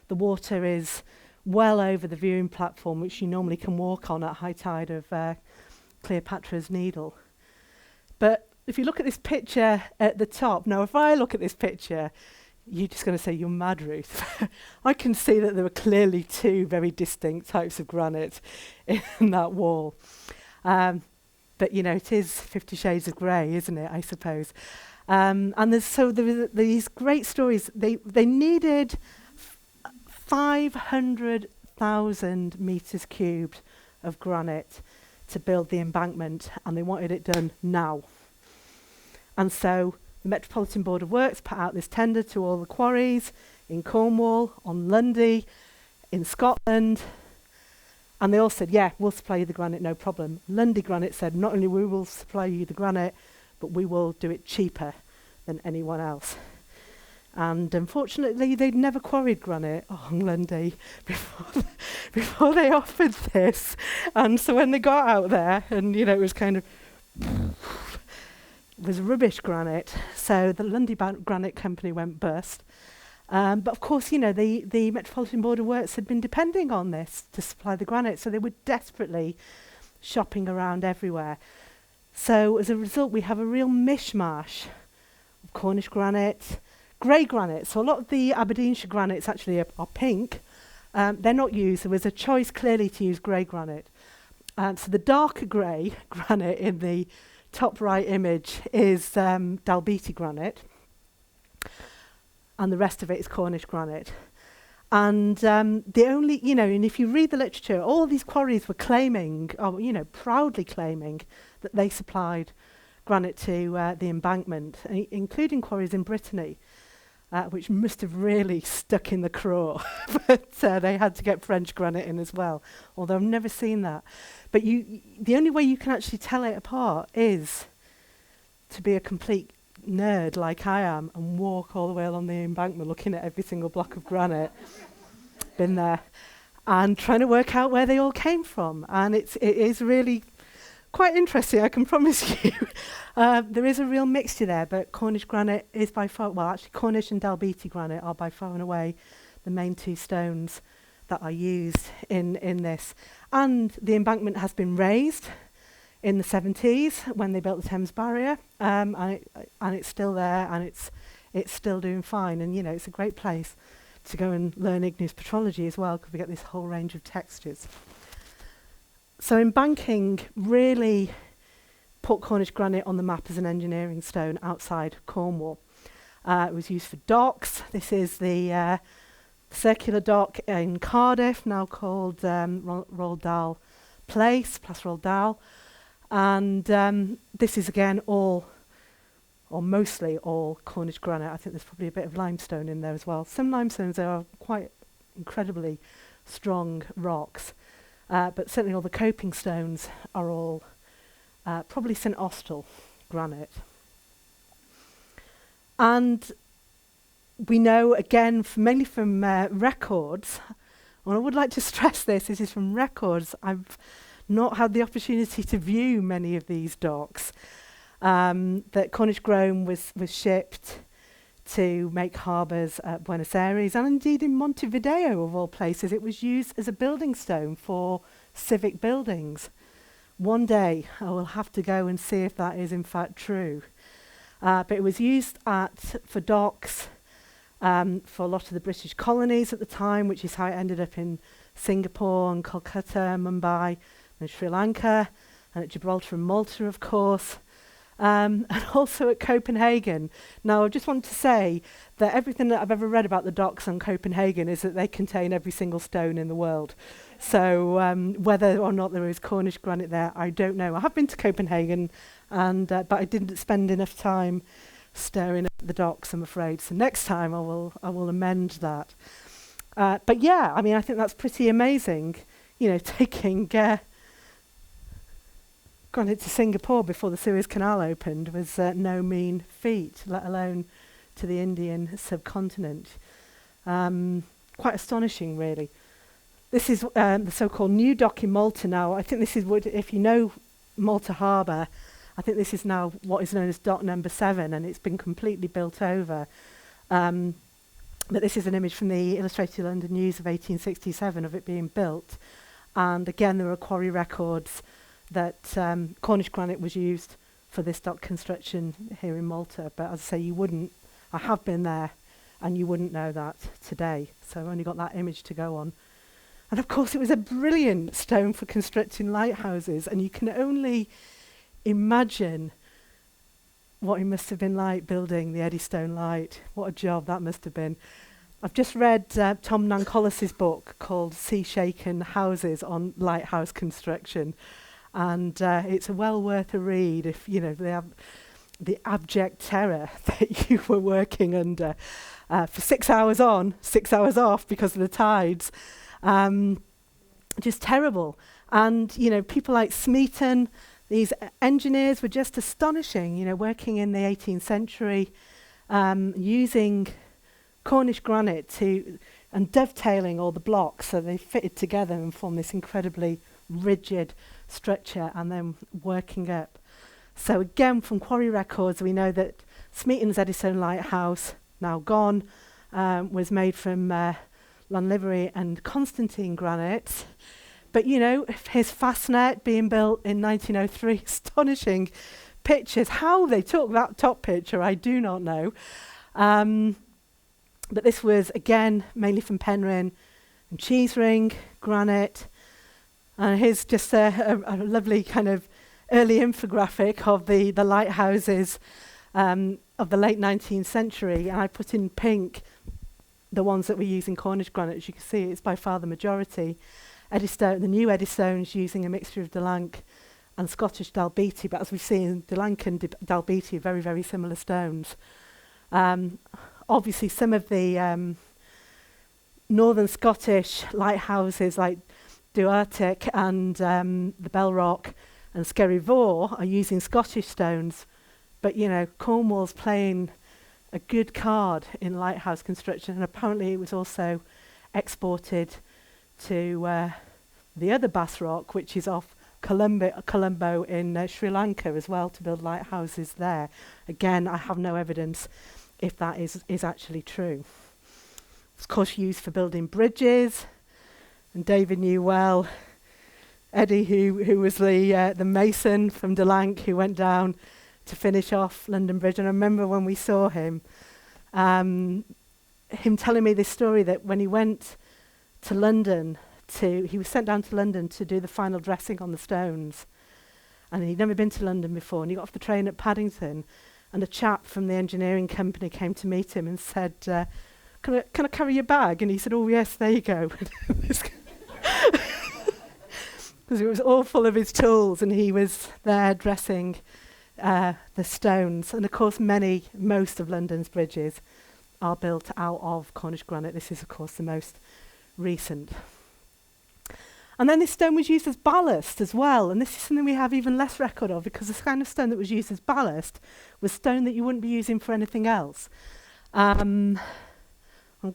the water is well over the viewing platform, which you normally can walk on at high tide of Cleopatra's Needle. But if you look at this picture at the top, now if I look at this picture, you're just going to say, you're mad, Ruth. I can see that there are clearly two very distinct types of granite in that wall. But, it is 50 Shades of Grey, isn't it, I suppose. And there these great stories. They needed 500,000 metres cubed of granite to build the embankment, and they wanted it done now. And so the Metropolitan Board of Works put out this tender to all the quarries in Cornwall, on Lundy, in Scotland, and they all said, yeah, we'll supply you the granite, no problem. Lundy Granite said, not only we will supply you the granite, but we will do it cheaper than anyone else. And unfortunately, they'd never quarried granite on Lundy before they offered this. And so when they got out there, and, it was kind of... it was rubbish granite. So the Lundy Granite Company went bust. But of course, the Metropolitan Board of Works had been depending on this to supply the granite, so they were desperately shopping around everywhere. So as a result, we have a real mishmash of Cornish granite, grey granite. So a lot of the Aberdeenshire granites actually are pink. They're not used. There was a choice clearly to use grey granite. So the darker grey granite in the top right image is Dalbeattie granite. And the rest of it is Cornish granite. And the only, and if you read the literature, all these quarries were claiming, proudly claiming that they supplied granite to the embankment, including quarries in Brittany, which must have really stuck in the craw. But they had to get French granite in as well, although I've never seen that. But the only way you can actually tell it apart is to be a complete nerd like I am and walk all the way along the embankment looking at every single block of granite. Been there. And trying to work out where they all came from. And it is really quite interesting, I can promise you. There is a real mixture there, but Cornish granite is by far, well, actually Cornish and Dalbeattie granite are by far and away the main two stones that are used in this. And the embankment has been raised in the 70s when they built the Thames Barrier, and it's still there, and it's still doing fine. And, you know, it's a great place to go and learn igneous petrology as well, because we get this whole range of textures. So embanking really put Cornish granite on the map as an engineering stone outside Cornwall. It was used for docks. This is the circular dock in Cardiff, now called Roald Dahl Place, Place Roald Dahl. And this is again all, or mostly all, Cornish granite. I think there's probably a bit of limestone in there as well. Some limestones are quite incredibly strong rocks. But certainly all the coping stones are all probably St Austell granite. And we know, again, mainly from records, and I would like to stress this is from records. I've not had the opportunity to view many of these docks. That Cornish Grone was shipped to make harbours at Buenos Aires, and indeed in Montevideo, of all places. It was used as a building stone for civic buildings. One day I will have to go and see if that is in fact true. But it was used for docks for a lot of the British colonies at the time, which is how it ended up in Singapore and Calcutta, Mumbai and Sri Lanka, and at Gibraltar and Malta, of course. And also at Copenhagen. Now, I just want to say that everything that I've ever read about the docks on Copenhagen is that they contain every single stone in the world. So whether or not there is Cornish granite there, I don't know. I have been to Copenhagen, and but I didn't spend enough time staring at the docks, I'm afraid. So next time I will amend that. But yeah, I mean, I think that's pretty amazing. You know, taking granite to Singapore before the Suez Canal opened was no mean feat, let alone to the Indian subcontinent. Quite astonishing, really. This is the so-called new dock in Malta now. I think this is what, if you know Malta Harbour, I think this is now what is known as dock number 7, and it's been completely built over. But this is an image from the Illustrated London News of 1867 of it being built. And again, there are quarry records that Cornish granite was used for this dock construction here in Malta. But as I say, I have been there, and you wouldn't know that today. So I've only got that image to go on. And of course, it was a brilliant stone for constructing lighthouses, and you can only imagine what it must have been like building the Eddystone Light. What a job that must have been. I've just read Tom Nancollis's book called Sea Shaken Houses on Lighthouse Construction. And it's well worth a read if, you know, the abject terror that you were working under for 6 hours on, 6 hours off because of the tides. Just terrible. And, you know, people like Smeaton, these engineers were just astonishing, you know, working in the 18th century, using Cornish granite and dovetailing all the blocks so they fitted together and formed this incredibly rigid structure, and then working up. So again, from quarry records, we know that Smeaton's Eddystone Lighthouse, now gone, was made from Llanlivery and Constantine granite. But, you know, his Fastnet being built in 1903, astonishing pictures. How they took that top picture, I do not know. But this was, again, mainly from Penrhyn and Cheesering granite. And here's just a lovely kind of early infographic of the lighthouses of the late 19th century. And I put in pink the ones that were using Cornish granite. As you can see, it's by far the majority. Eddystone, the new Eddystones using a mixture of Delank and Scottish Dalbeattie. But as we've seen, Delank and Dalbeattie are very, very similar stones. Obviously, some of the northern Scottish lighthouses like Duartic and the Bellrock and Skerryvore are using Scottish stones, but you know, Cornwall's playing a good card in lighthouse construction, and apparently it was also exported to the other Bass Rock, which is off Colombo in Sri Lanka as well to build lighthouses there. Again, I have no evidence if that is actually true. It's of course used for building bridges, and David knew well Eddie, who was the mason from Delank who went down to finish off London Bridge. And I remember when we saw him telling me this story that when he went to London, he was sent down to London to do the final dressing on the stones, and he'd never been to London before, and he got off the train at Paddington, and a chap from the engineering company came to meet him and said, can I carry your bag? And he said, oh yes, there you go. Because it was all full of his tools, and he was there dressing the stones. And of course most of London's bridges are built out of Cornish granite. This is of course the most recent. And then this stone was used as ballast as well, and this is something we have even less record of, because the kind of stone that was used as ballast was stone that you wouldn't be using for anything else. I am a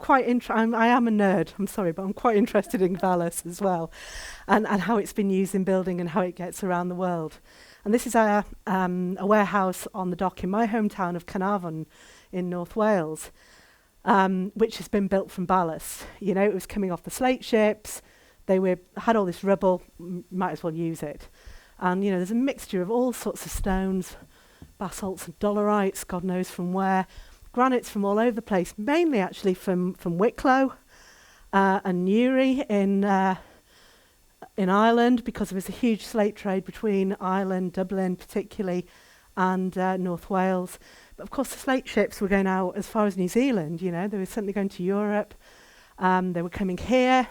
nerd, I'm sorry, but I'm quite interested in ballast as well, and how it's been used in building and how it gets around the world. And this is a warehouse on the dock in my hometown of Carnarvon in North Wales, which has been built from ballast. You know, it was coming off the slate ships. They had all this rubble, might as well use it. And, you know, there's a mixture of all sorts of stones, basalts and dolerites, God knows from where, granites from all over the place, mainly actually from Wicklow and Newry in Ireland, because there was a huge slate trade between Ireland, Dublin particularly, and North Wales. But of course the slate ships were going out as far as New Zealand, you know, they were certainly going to Europe. They were coming here.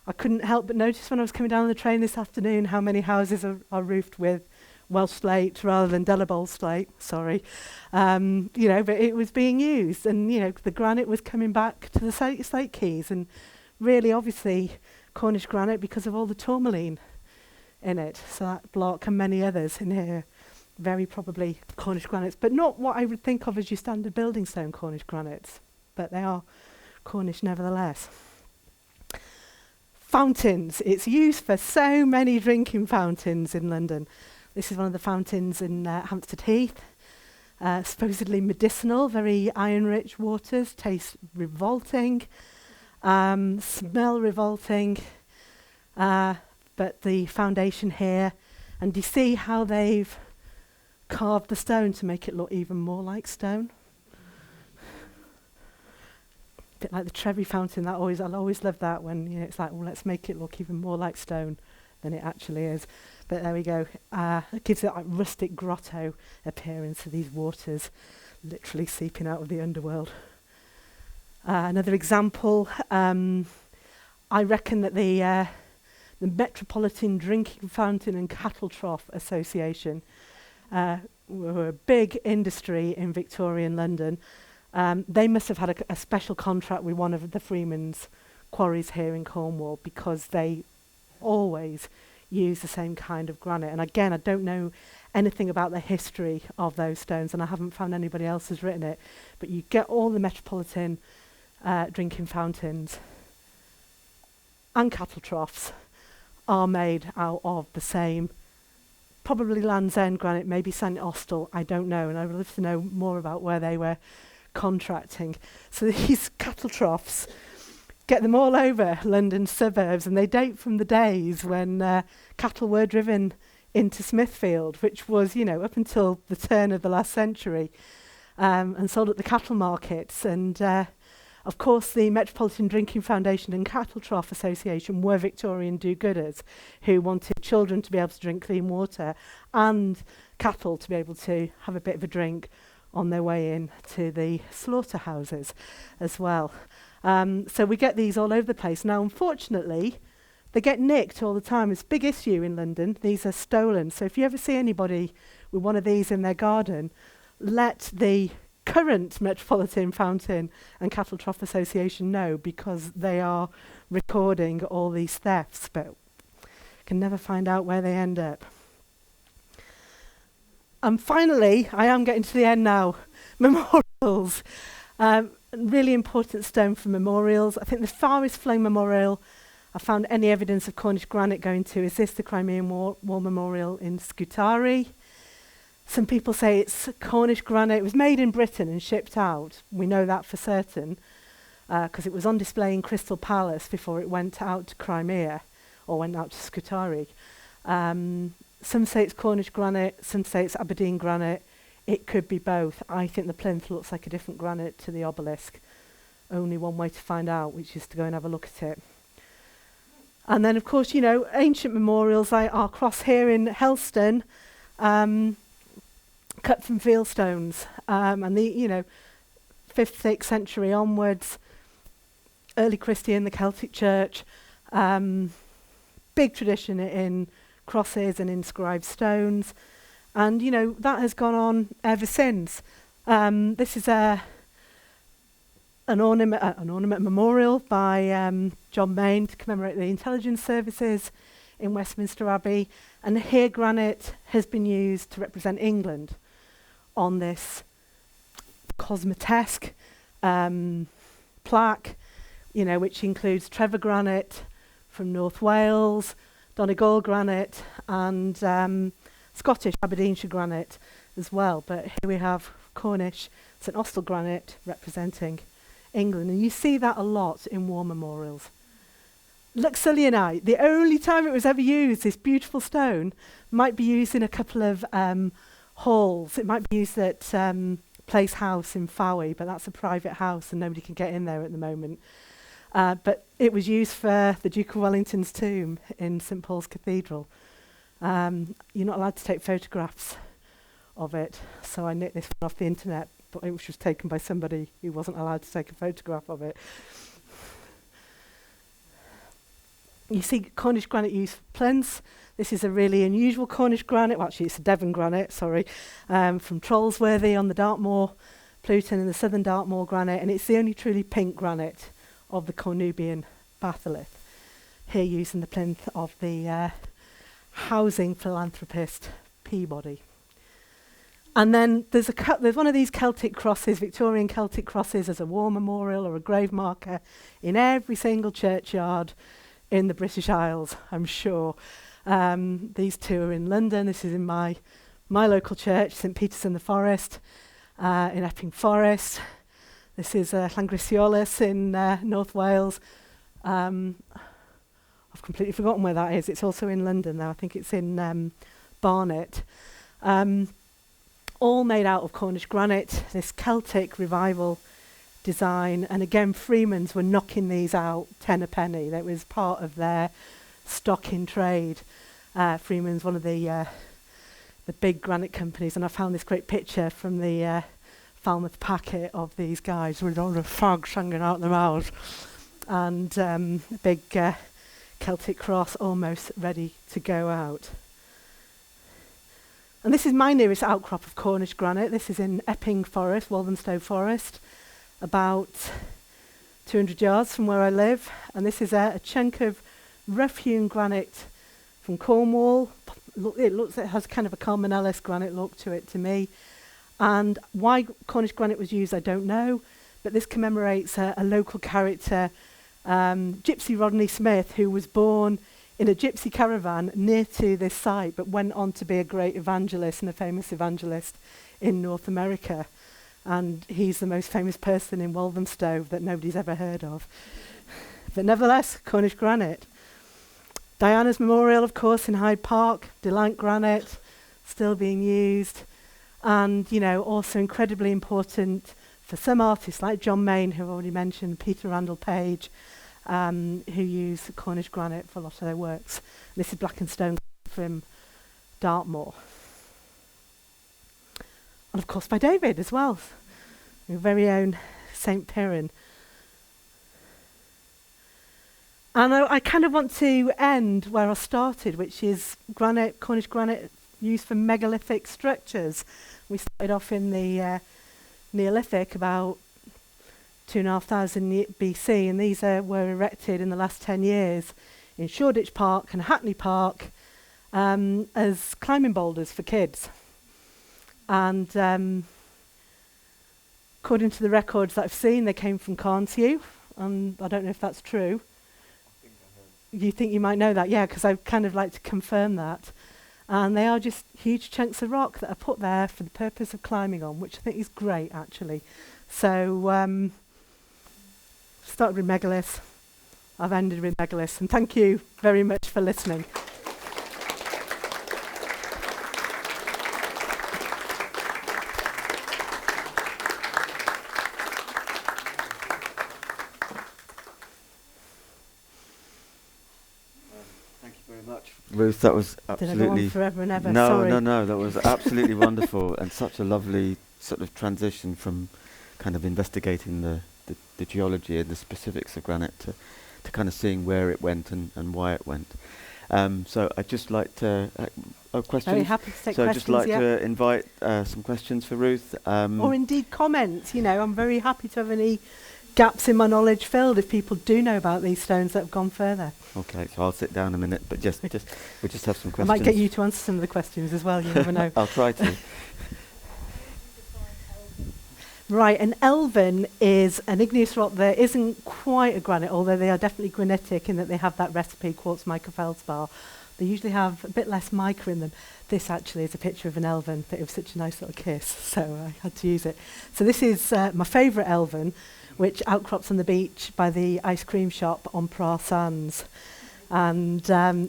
I couldn't help but notice when I was coming down on the train this afternoon how many houses are roofed with Welsh slate rather than Delabole slate, sorry. You know, but it was being used, and, you know, the granite was coming back to the slate quays, and really obviously Cornish granite because of all the tourmaline in it. So that block and many others in here, very probably Cornish granites, but not what I would think of as your standard building stone Cornish granites, but they are Cornish nevertheless. Fountains. It's used for so many drinking fountains in London. This is one of the fountains in Hampstead Heath. Supposedly medicinal, very iron-rich waters, taste revolting, smell revolting, but the foundation here, and do you see how they've carved the stone to make it look even more like stone? Bit like the Trevi fountain. I'll always love that when, you know, it's like, well, let's make it look even more like stone than it actually is. But there we go. It gives it like rustic grotto appearance of these waters literally seeping out of the underworld. Another example, I reckon that the Metropolitan Drinking Fountain and Cattle Trough Association were a big industry in Victorian London. They must have had a special contract with one of the Freeman's quarries here in Cornwall, because they always use the same kind of granite. And again, I don't know anything about the history of those stones, and I haven't found anybody else has written it, but you get all the Metropolitan drinking fountains and cattle troughs are made out of the same, probably Land's End granite, maybe St Austell, I don't know, and I would love to know more about where they were contracting. So these cattle troughs, get them all over London suburbs, and they date from the days when cattle were driven into Smithfield, which was, you know, up until the turn of the last century, and sold at the cattle markets. And of course the Metropolitan Drinking Foundation and Cattle Trough Association were Victorian do-gooders who wanted children to be able to drink clean water and cattle to be able to have a bit of a drink on their way in to the slaughterhouses as well. So we get these all over the place. Now, unfortunately, they get nicked all the time. It's a big issue in London. These are stolen. So if you ever see anybody with one of these in their garden, let the current Metropolitan Fountain and Cattle Trough Association know, because they are recording all these thefts, but can never find out where they end up. And finally, I am getting to the end now, memorials. Really important stone for memorials. I think the farthest flung memorial I found any evidence of Cornish granite going to, is this the Crimean War Memorial in Scutari? Some people say it's Cornish granite. It was made in Britain and shipped out. We know that for certain because it was on display in Crystal Palace before it went out to Crimea or went out to Scutari. Some say it's Cornish granite, some say it's Aberdeen granite. It could be both. I think the plinth looks like a different granite to the obelisk. Only one way to find out, which is to go and have a look at it. And then, of course, ancient memorials like our cross here in Helston, cut from field stones, and the 5th, 6th century onwards, early Christian, the Celtic Church, big tradition in crosses and inscribed stones, and that has gone on ever since. This is an ornament memorial by John Main to commemorate the intelligence services in Westminster Abbey, and here granite has been used to represent England on this cosmetesque plaque, which includes Trevor granite from North Wales, Donegal granite, and Scottish Aberdeenshire granite as well. But here we have Cornish St Austell granite representing England, and you see that a lot in war memorials. Luxulionite, the only time it was ever used, this beautiful stone, might be used in a couple of halls. It might be used at Place House in Fowey, but that's a private house and nobody can get in there at the moment. But it was used for the Duke of Wellington's tomb in St Paul's Cathedral. You're not allowed to take photographs of it, so I nicked this one off the internet, but it was just taken by somebody who wasn't allowed to take a photograph of it. You see Cornish granite used for plinths. This is a really unusual Cornish granite. Well, actually, it's a Devon granite, sorry, from Trollsworthy on the Dartmoor, Pluton and the southern Dartmoor granite, and it's the only truly pink granite of the Cornubian batholith. Here using the plinth of the housing philanthropist Peabody. And then there's one of these Celtic crosses, Victorian Celtic crosses, as a war memorial or a grave marker in every single churchyard in the British Isles, I'm sure. These two are in London. This is in my local church, St Peter's in the Forest, in Epping Forest. This is Llangrisiolus in North Wales. I've completely forgotten where that is. It's also in London, though. I think it's in Barnet. All made out of Cornish granite, this Celtic revival design. And again, Freemans were knocking these out 10 a penny. That was part of their stock in trade. Freeman's one of the big granite companies, and I found this great picture from the Falmouth packet of these guys with all the frogs hanging out their mouths, and a big Celtic cross almost ready to go out. And this is my nearest outcrop of Cornish granite. This is in Epping Forest, Walthamstow Forest, about 200 yards from where I live. And this is a chunk of rough-hewn granite from Cornwall. It has kind of a Carmenellis granite look to it to me. And why Cornish granite was used, I don't know. But this commemorates a local character, Gypsy Rodney Smith, who was born in a gypsy caravan near to this site, but went on to be a great evangelist and a famous evangelist in North America. And he's the most famous person in Walthamstow that nobody's ever heard of. But nevertheless, Cornish granite. Diana's Memorial, of course, in Hyde Park, Delight granite, still being used. And, also incredibly important for some artists like John Main, who I've already mentioned, Peter Randall Page, who use Cornish granite for a lot of their works. And this is Black and Stone from Dartmoor. And of course by David as well, your very own St Piran. And I kind of want to end where I started, which is granite, Cornish granite used for megalithic structures. We started off in the Neolithic about 2,500 BC, and these were erected in the last 10 years in Shoreditch Park and Hackney Park as climbing boulders for kids. And according to the records that I've seen, they came from Carnshew, and I don't know if that's true. you think you might know that, yeah, because I kind of like to confirm that. And they are just huge chunks of rock that are put there for the purpose of climbing on, which I think is great, actually. So, started with megaliths, I've ended with megaliths, and thank you very much for listening. Thank you very much, Ruth. That was absolutely... Did I go on forever and ever? No, Sorry. no, that was absolutely wonderful, and such a lovely sort of transition from kind of investigating the geology and the specifics of granite to kind of seeing where it went and why it went. So I'd just like to... questions? Very happy to take so questions, I'd just like to invite some questions for Ruth. Or indeed comments. You know, I'm very happy to have any gaps in my knowledge filled if people do know about these stones that have gone further. Okay, so I'll sit down a minute, but we'll just have some I questions. might get you to answer some of the questions as well, you never know. I'll try to. Right, an elven is an igneous rock that isn't quite a granite, although they are definitely granitic in that they have that recipe, quartz, mica, feldspar. They usually have a bit less mica in them. This actually is a picture of an elven that was such a nice little kiss, so I had to use it. So this is my favourite elven, which outcrops on the beach by the ice cream shop on Pra Sands. And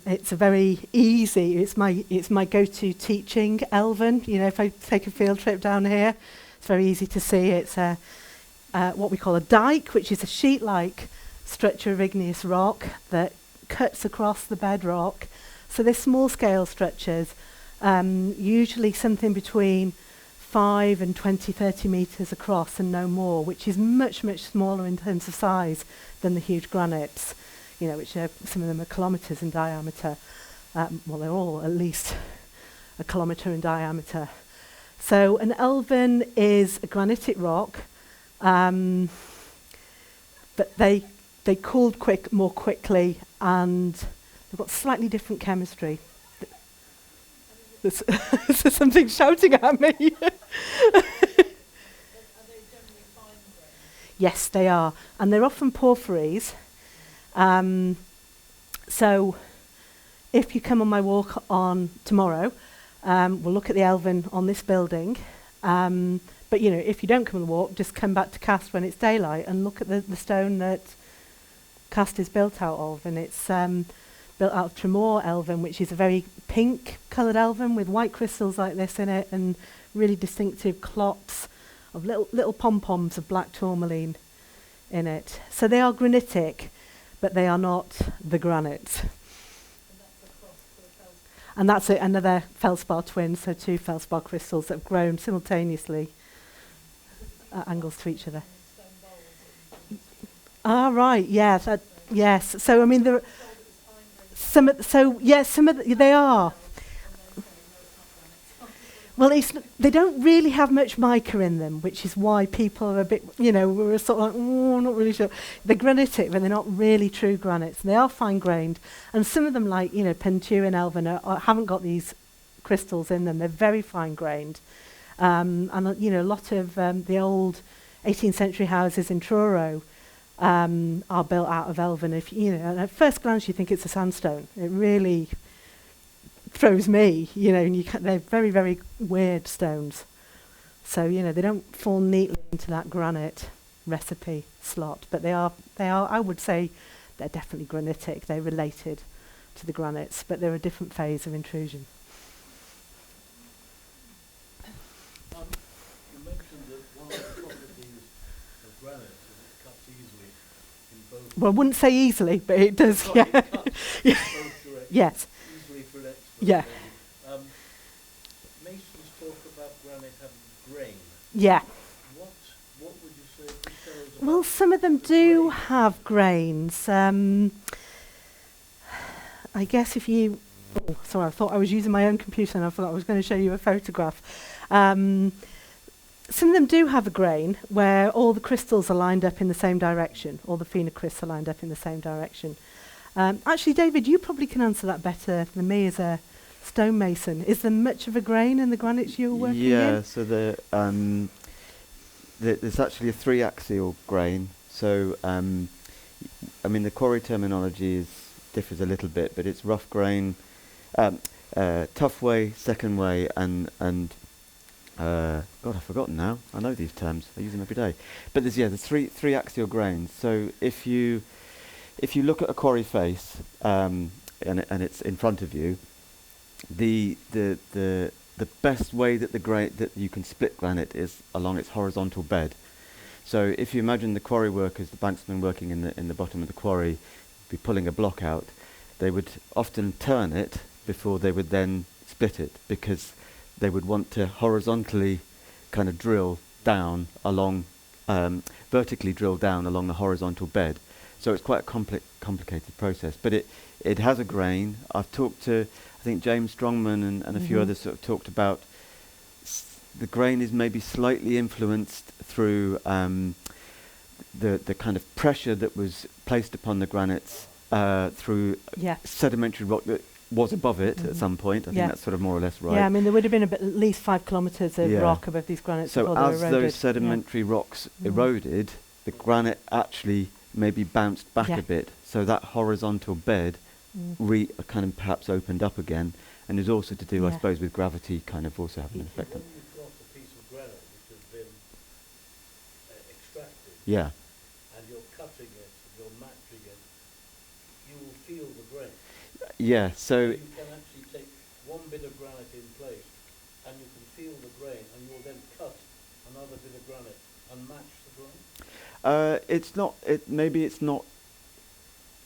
it's a very easy, it's my go-to teaching elven. You know, if I take a field trip down here, it's very easy to see. It's what we call a dike, which is a sheet-like structure of igneous rock that cuts across the bedrock. So they're small-scale structures, usually something between 5 and 20, 30 metres across and no more, which is much, much smaller in terms of size than the huge granites, you know, which are, some of them are kilometres in diameter. Well, they're all at least a kilometre in diameter. So an elven is a granitic rock, but they cooled more quickly, and they've got slightly different chemistry. There's something shouting at me. Yes, they are. And they're often porphyries. So if you come on my walk on tomorrow, we'll look at the elven on this building. But, you know, if you don't come on the walk, just come back to Cast when it's daylight and look at the stone that Cast is built out of. And it's built out of Tremor elven, which is a very pink-coloured elven with white crystals like this in it and really distinctive clots of little pom-poms of black tourmaline in it. So they are granitic, but they are not the granite. And that's another feldspar twin, so two feldspar crystals that have grown simultaneously at angles to each other. Ah, right, yes, yes. So, I mean, there are some of they are. Well, they don't really have much mica in them, which is why people are a bit, you know, we're sort of like, oh, I'm not really sure. They're granitic, but they're not really true granites. They are fine-grained, and some of them, like, you know, Pentu and Elven, haven't got these crystals in them. They're very fine-grained. And, you know, a lot of the old 18th century houses in Truro are built out of Elven. If you know, and at first glance, you think it's a sandstone. It really throws me, you know, and they're very, very weird stones. So, you know, they don't fall neatly into that granite recipe slot, but they are, I would say, they're definitely granitic. They're related to the granites, but they're a different phase of intrusion. You mentioned that one of the properties of granite is it cuts easily in both... Well, I wouldn't say easily, but it does, yeah. It cuts Yeah. both directions. Yes. Easily for an expert. Yeah. Masons talk about granite having grain. Yeah. What would you say? Could you tell us about Well, some of them do have grains. I guess if you... Oh, sorry, I thought I was using my own computer and I thought I was going to show you a photograph. Some of them do have a grain where all the crystals are lined up in the same direction. All the phenocrysts are lined up in the same direction. Actually, David, you probably can answer that better than me as a stonemason. Is there much of a grain in the granites you're working in? Yeah, so there's actually a three-axial grain. So, I mean, the quarry terminology is differs a little bit, but it's rough grain, tough way, second way, and God, I've forgotten now. I know these terms. I use them every day. But there's three axial grains. So if you look at a quarry face, and it's in front of you, the best way that you can split granite is along its horizontal bed. So if you imagine the quarry workers, the banksmen working in the bottom of the quarry, be pulling a block out, they would often turn it before they would then split it, because they would want to horizontally kind of drill down along, vertically drill down along the horizontal bed. So it's quite a complicated process, but it has a grain. I've talked to, I think, James Strongman and a few others sort of talked about the grain is maybe slightly influenced through the kind of pressure that was placed upon the granites through sedimentary rock that was above it at some point. I think that's sort of more or less right. Yeah, I mean, there would have been at least 5 kilometres of rock above these granites before they were eroded. So as those sedimentary rocks eroded, the granite actually maybe bounced back a bit. So that horizontal bed kind of perhaps opened up again, and is also to do, I suppose, with gravity kind of also having an effect on it. You've got a piece of granite which has been extracted, Yeah. and you're cutting it, and you're matching it, you will feel the grain. Yeah, so You can actually take one bit of granite in place, and you can feel the grain, and you'll then cut another bit of granite and match the grain. maybe it's not.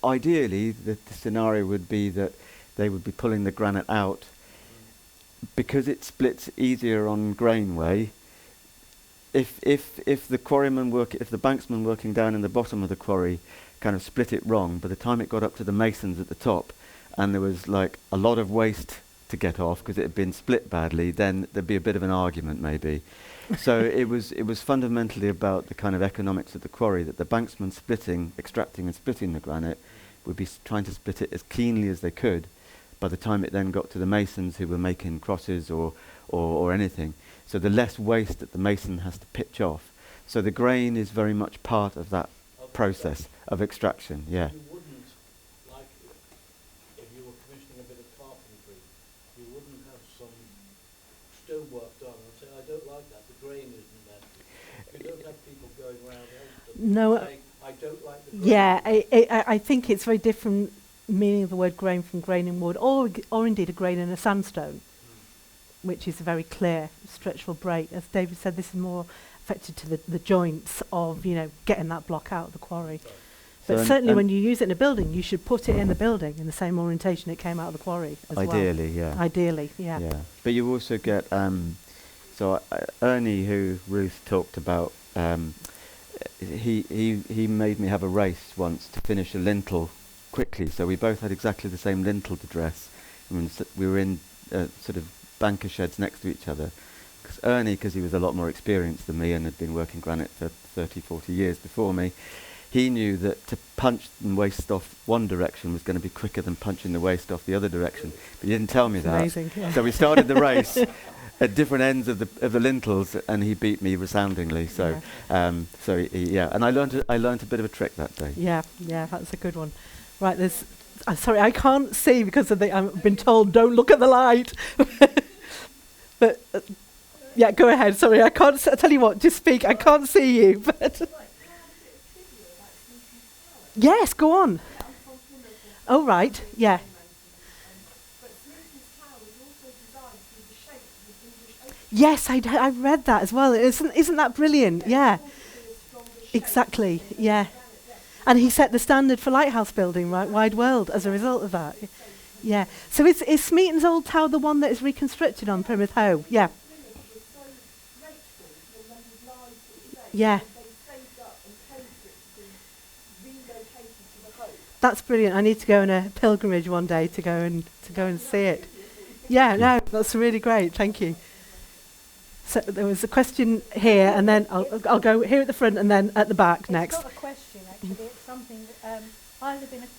Ideally, the scenario would be that they would be pulling the granite out because it splits easier on grainway. If the quarryman if the banksman working down in the bottom of the quarry kind of split it wrong, by the time it got up to the masons at the top, and there was like a lot of waste to get off because it had been split badly, then there'd be a bit of an argument maybe. So it was fundamentally about the kind of economics of the quarry, that the banksmen extracting and splitting the granite would be trying to split it as keenly as they could by the time it then got to the masons who were making crosses or anything. So the less waste that the mason has to pitch off. So the grain is very much part of that process of extraction, yeah. You wouldn't, like if you were commissioning a bit of carpentry, you wouldn't have some stonework done and say, I don't like that, the grain isn't that. You don't have people going around saying, I don't like the grain. Yeah, I think it's very different meaning of the word grain from grain in wood, or indeed a grain in a sandstone, which is a very clear structural break. As David said, this is more affected to the joints of, getting that block out of the quarry. Right. But certainly when you use it in a building, you should put it in the building in the same orientation it came out of the quarry as Ideally, well. yeah. Ideally, yeah. But you also get, Ernie, who Ruth talked about, he made me have a race once to finish a lintel quickly. So we both had exactly the same lintel to dress. We were in sort of banker sheds next to each other. Ernie, because he was a lot more experienced than me and had been working granite for 30, 40 years before me, he knew that to punch and waste off one direction was going to be quicker than punching the waste off the other direction. But he didn't tell me that. Amazing, yeah. So we started the race at different ends of the lintels, and he beat me resoundingly. So, and I learned a bit of a trick that day. Yeah, that's a good one. Right, there's. Sorry, I can't see because of I've been told don't look at the light. But yeah, go ahead. Sorry, I can't. I tell you what, just speak. I can't see you. But yes, go on. Oh right, yeah. Yes, I read that as well. Isn't that brilliant? Yeah, exactly. Yeah, and he set the standard for lighthouse building, right? Wide world as a result of that. Yeah. So is Smeaton's old tower the one that is reconstructed on Plymouth Hoe? Yeah. Yeah. That's brilliant. I need to go on a pilgrimage one day to go and see it. Yeah, no, that's really great. Thank you. So there was a question here, and then I'll go here at the front and then at the back next. It's not a question, actually. It's something. I live in a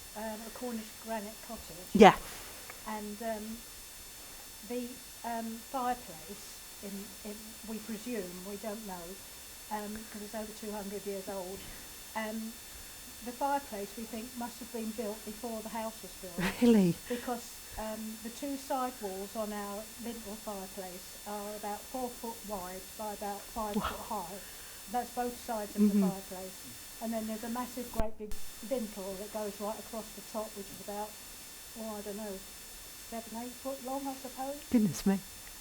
Cornish Granite cottage. Yeah. And the fireplace, we presume, we don't know, because it's over 200 years old, the fireplace we think must have been built before the house was built. Really? Because the two side walls on our lintel fireplace are about 4 foot wide by about 5 foot high. That's both sides of the fireplace. And then there's a massive, great big lintel that goes right across the top, which is about, I don't know, 7, 8 foot long, I suppose. Goodness me.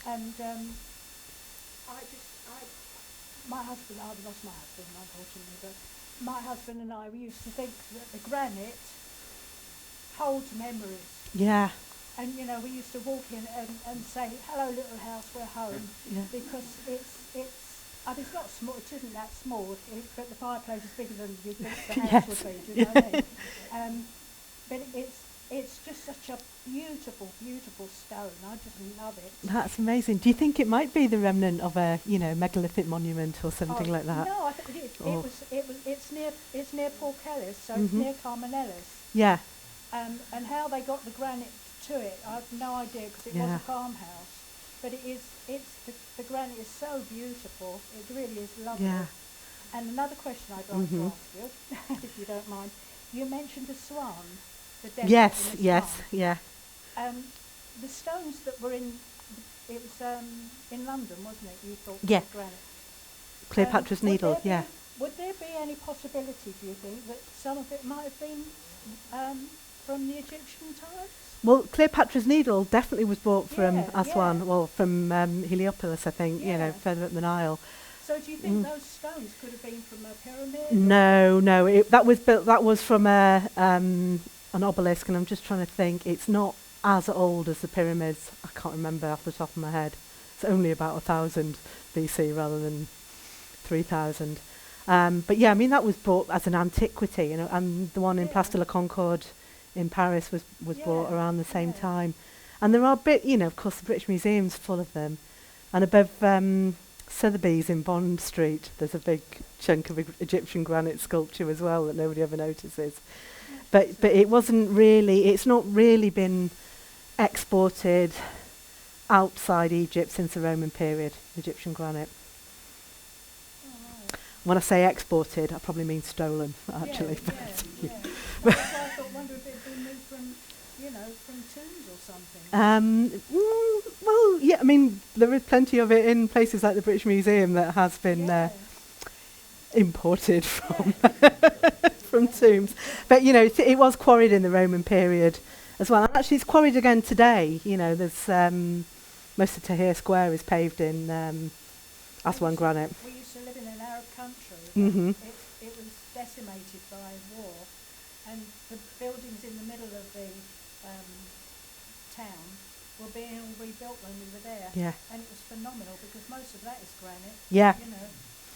And my husband, I've lost my husband, unfortunately, but my husband and I, we used to think that the granite holds memories. Yeah. And, you know, we used to walk in and say, hello, little house, we're home. Yeah. Because I mean, it's not small, it isn't that small, but the fireplace is bigger than you think the house Yes. would be, do you know what I mean? But it's just such a beautiful, beautiful stone. I just love it. That's amazing. Do you think it might be the remnant of a, megalithic monument or something like that? No, I think it's near Porkellis, so it's near Carmenellis. Yeah. And how they got the granite to it, I have no idea, because it was a farmhouse. But the granite is so beautiful. It really is lovely. Yeah. And another question I'd like to ask you, if you don't mind, you mentioned a swan. The desert Yes, in the yes, swan. yeah. The stones that were in London, wasn't it? You thought Yeah. was granite. Cleopatra's Needle, yeah. Would there be any possibility, do you think, that some of it might have been from the Egyptian times? Well, Cleopatra's Needle definitely was brought from Yeah, Aswan, yeah. well, from Heliopolis, I think, Yeah. further up the Nile. So do you think those stones could have been from a pyramid? No, that was built. That was from an obelisk, and I'm just trying to think. It's not as old as the pyramids. I can't remember off the top of my head. It's only about 1000 BC rather than 3000. But yeah, I mean that was brought as an antiquity, and the one in Place de la Concorde in Paris was brought around the same time. And there are of course, the British Museum's full of them, and above Sotheby's in Bond Street, there's a big chunk of Egyptian granite sculpture as well that nobody ever notices. But it wasn't really, it's not really been exported outside Egypt since the Roman period, Egyptian granite. When I say exported, I probably mean stolen, actually. Yeah. That's why I wonder if it had been moved from tombs or something. Well, yeah, I mean, there is plenty of it in places like the British Museum that has been imported from from tombs. But, it was quarried in the Roman period as well. And actually, it's quarried again today. There's most of Tahrir Square is paved in Aswan granite. We used to live in an Arab country. Mm-hmm. It was decimated by war, and the buildings in the middle of the town were being rebuilt when we were there. Yeah. And it was phenomenal because most of that is granite. Yeah.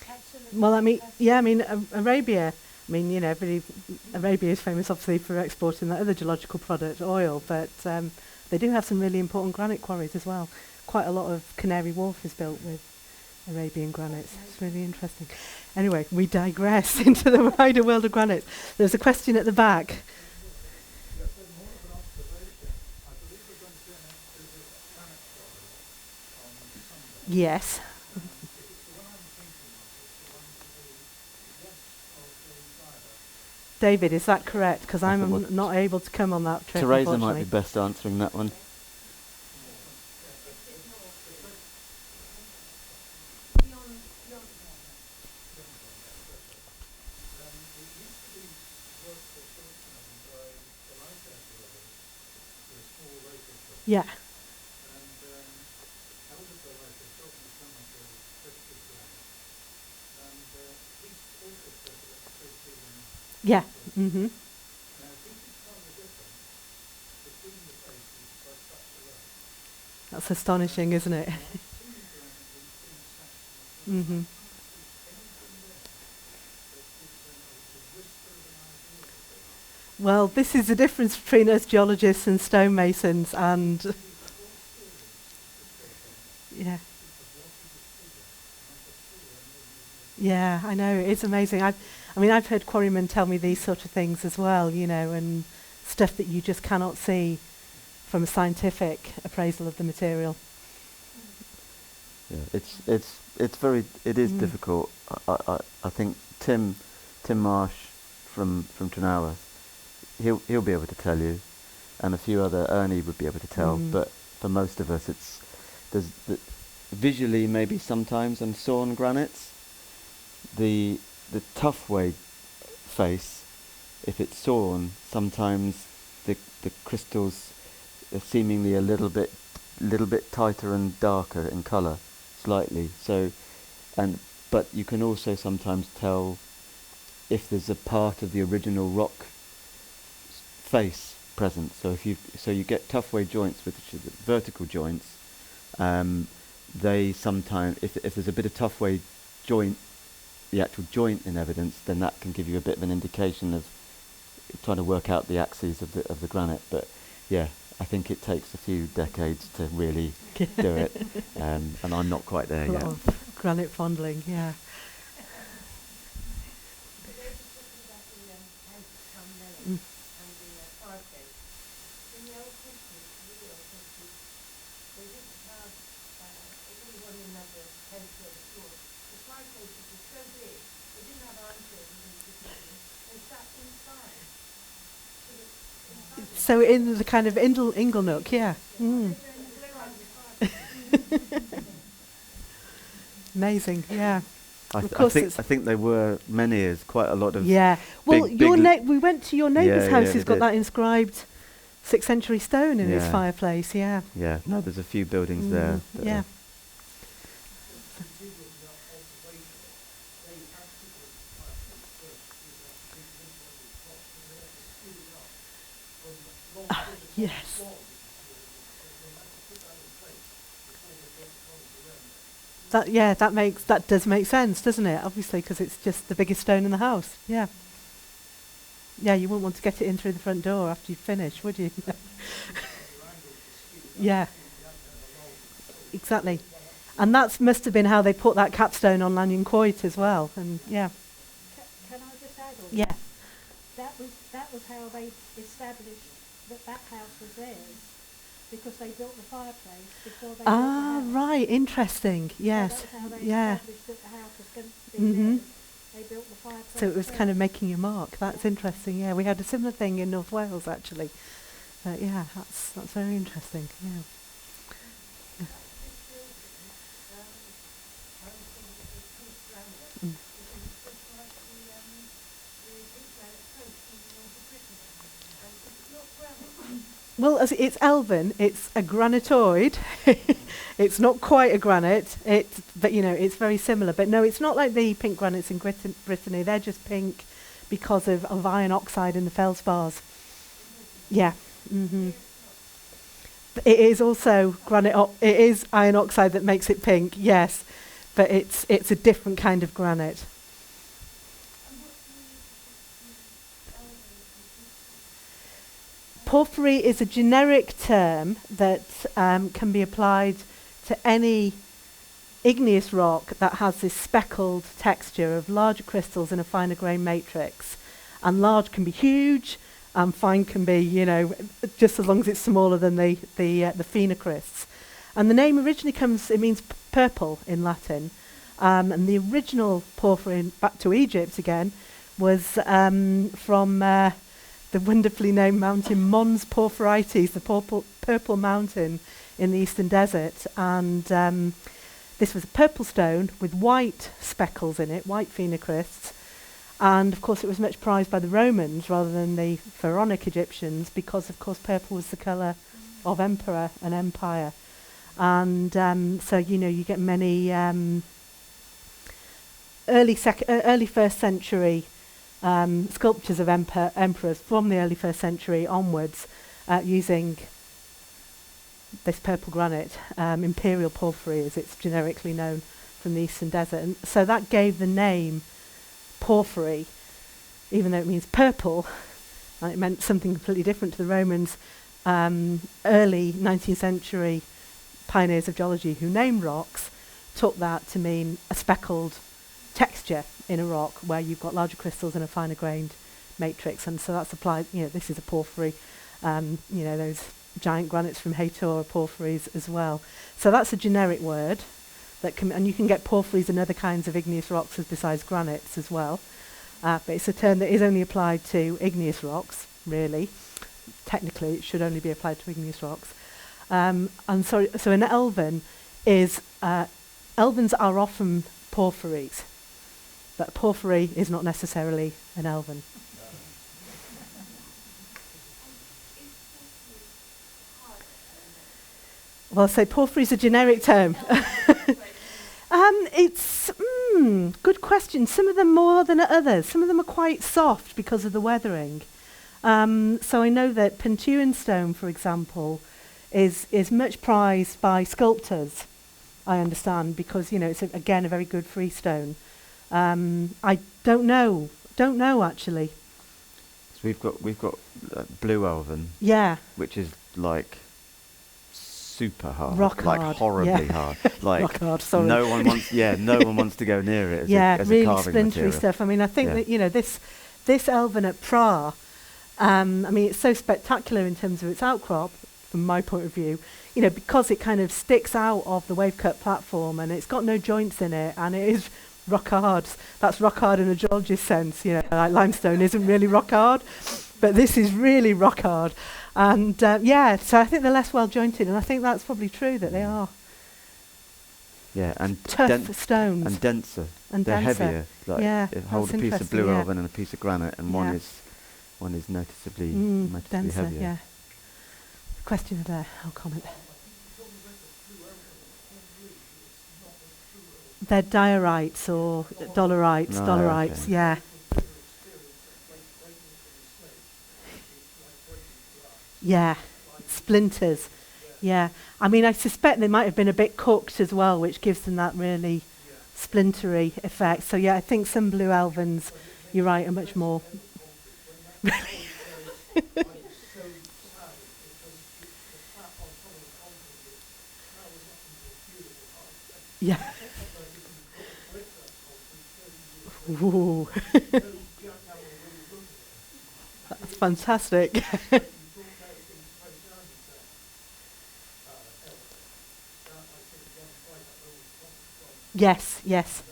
Absolutely. Well, I mean, fantastic. Arabia. I mean, Arabia is famous obviously for exporting that other geological product, oil, but they do have some really important granite quarries as well. Quite a lot of Canary Wharf is built with Arabian granites. It's really interesting. Anyway, we digress into the wider world of granites. There's a question at the back. Yes. David, is that correct? Because I'm not able to come on that trip, Teresa might unfortunately. be best answering that one. Yeah. Yeah. Mm-hmm. That's astonishing, isn't it? Mm-hmm. Well, this is the difference between us geologists and stonemasons, and yeah. Yeah, I know, it's amazing. I've heard quarrymen tell me these sort of things as well, and stuff that you just cannot see from a scientific appraisal of the material. Yeah, it is difficult. I think Tim Marsh from Trinawa, he'll be able to tell you, and a few other Ernie would be able to tell. But for most of us, visually maybe sometimes on sawn granites, the Tuffway face, if it's sawn, sometimes the crystals are seemingly a little bit tighter and darker in colour, slightly. So, but you can also sometimes tell if there's a part of the original rock face present. So you get Tuffway joints, which are the vertical joints. They sometimes, if there's a bit of Tuffway joint, the actual joint in evidence, then that can give you a bit of an indication of trying to work out the axes of the granite. But yeah, I think it takes a few decades to really do it, and I'm not quite there yet. A lot of granite fondling, yeah. So in the kind of inglenook, yeah. Amazing, yeah. I think there were many. There's quite a lot of. Yeah. Well, big we went to your neighbour's house. Yeah, He's got that inscribed 6th century stone in his fireplace. Yeah. Yeah. No, there's a few buildings there. Yeah. Yes. That does make sense, doesn't it? Obviously, because it's just the biggest stone in the house. Yeah. Yeah, you wouldn't want to get it in through the front door after you finish, would you? Yeah. Exactly. And that must have been how they put that capstone on Lanyon Quoit as well. And yeah. Can I just add on? Yeah. That was how they established that house was theirs, because they built the fireplace before they built the house. Right, interesting. Yes. So that's how they established that the house was going to be theirs. They built the fireplace. So it was kind of making your mark. That's interesting. Yeah, we had a similar thing in North Wales actually. Yeah, that's very interesting. Yeah. Well, as it's elven, it's a granitoid. It's not quite a granite, but it's very similar. But no, it's not like the pink granites in Brittany. They're just pink because of iron oxide in the feldspars. Yeah. But it is also granite. It is iron oxide that makes it pink. Yes, but it's a different kind of granite. Porphyry is a generic term that can be applied to any igneous rock that has this speckled texture of larger crystals in a finer grain matrix. And large can be huge, and fine can be, just as long as it's smaller than the phenocrysts. And the name originally it means purple in Latin. And the original porphyry, back to Egypt again, was from the wonderfully named mountain Mons Porphyrites, the purple mountain in the Eastern Desert. And this was a purple stone with white speckles in it, white phenocrysts. And, of course, it was much prized by the Romans rather than the pharaonic Egyptians because, of course, purple was the colour of emperor and empire. And so, you get many early 1st century sculptures of emperors from the early 1st century onwards using this purple granite, imperial porphyry as it's generically known from the Eastern Desert. And so that gave the name porphyry, even though it means purple, and it meant something completely different to the Romans. Early 19th century pioneers of geology who named rocks took that to mean a speckled texture in a rock where you've got larger crystals and a finer grained matrix, and so that's applied. This is a porphyry. Those giant granites from Hator are porphyries as well. So that's a generic word and you can get porphyries and other kinds of igneous rocks besides granites as well. but it's a term that is only applied to igneous rocks, really. Technically, it should only be applied to igneous rocks. And so an elven is, elvens are often porphyries, but porphyry is not necessarily an elven. Well, so porphyry is a generic term. It's good question. Some of them more than others. Some of them are quite soft because of the weathering. So I know that Pentuan stone, for example, is much prized by sculptors, I understand, because, you know, it's, again, a very good freestone. I don't know actually. So we've got blue elven, Yeah. which is like super hard, Rock like hard, horribly yeah. hard. Like Rock hard, sorry. no one wants to go near it as a really carving splintery material. stuff. I mean, I think Yeah. that, you know, this elven at Pra, I mean, it's so spectacular in terms of its outcrop, from my point of view, you know, because it kind of sticks out of the wave-cut platform and it's got no joints in it, and it is rock hard. That's rock hard in a geologist sense, you know, like limestone isn't really rock hard, but this is really rock hard. And yeah, so I think they're less well jointed, and I think that's probably true that they are Yeah, and tough stones and denser. and They're denser. heavier. Like Yeah, hold that's a piece of interesting, blue yeah. elven and a piece of granite, and one is noticeably denser, heavier. yeah. Question there, I'll comment. They're diorites or dolerites, No, dolerites, okay. yeah. Yeah, splinters, yeah. I mean, I suspect they might have been a bit cooked as well, which gives them that really splintery effect. So yeah, I think some blue elvens, you're right, are much more. Yeah. Ooh. That's fantastic. Yes, yes.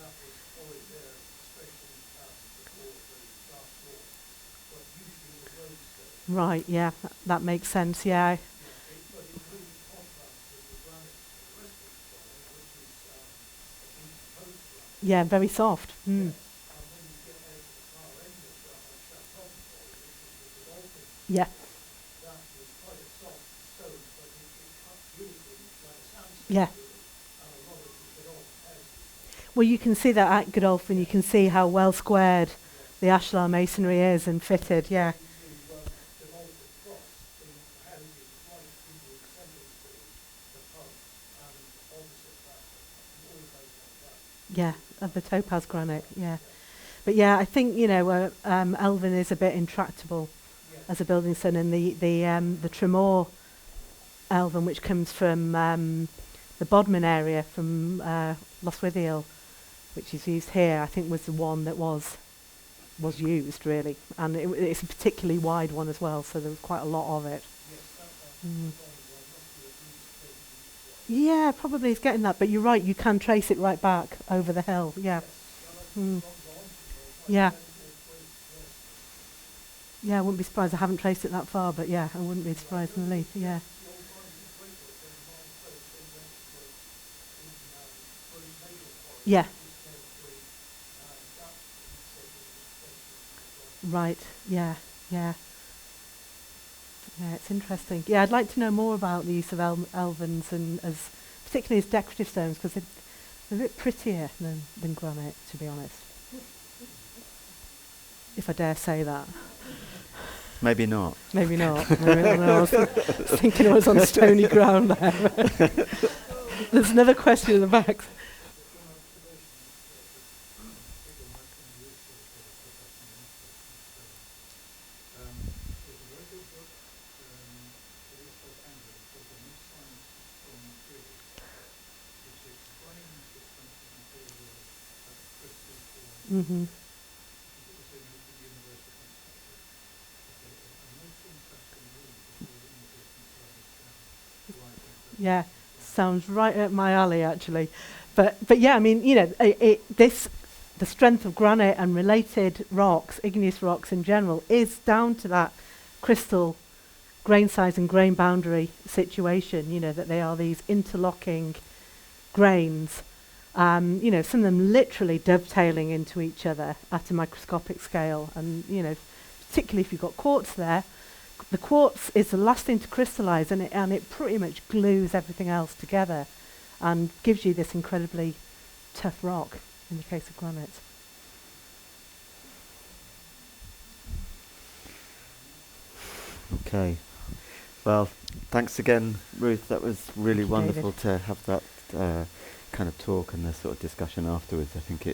Right, yeah, that makes sense, yeah. Yeah, very soft. Mm. Yeah. Yeah. Well, you can see that at Godolphin, you can see how well squared the ashlar masonry is and fitted, yeah. Yeah, of the topaz granite, yeah. But yeah, I think, you know, Elven is a bit intractable as a building stone, and the Tremor Elven, which comes from the Bodmin area, from Lostwithiel, which is used here, I think was the one that was used, really. And it's a particularly wide one as well, so there was quite a lot of it. Mm. Yeah, probably it's getting that, but you're right, you can trace it right back over the hill, yeah. Mm. Yeah. Yeah, I wouldn't be surprised. I haven't traced it that far, but yeah, I wouldn't be surprised in the least, yeah. Yeah. Right, yeah, yeah. Yeah, it's interesting. Yeah, I'd like to know more about the use of elvens, and as particularly as decorative stones, because they're a bit prettier than granite, to be honest. If I dare say that. Maybe not. Maybe not. Maybe not. No, I was thinking I was on stony ground there. There's another question in the back. Mm-hmm. Yeah, sounds right up my alley, actually. But yeah, I mean, you know, this the strength of granite and related rocks, igneous rocks in general, is down to that crystal grain size and grain boundary situation, you know, that they are these interlocking grains, you know, some of them literally dovetailing into each other at a microscopic scale. And, you know, particularly if you've got quartz there, the quartz is the last thing to crystallize, and it pretty much glues everything else together and gives you this incredibly tough rock in the case of granite. Okay. Well, thanks again, Ruth. That was really Thank you, wonderful David. to have that kind of talk and the sort of discussion afterwards. I think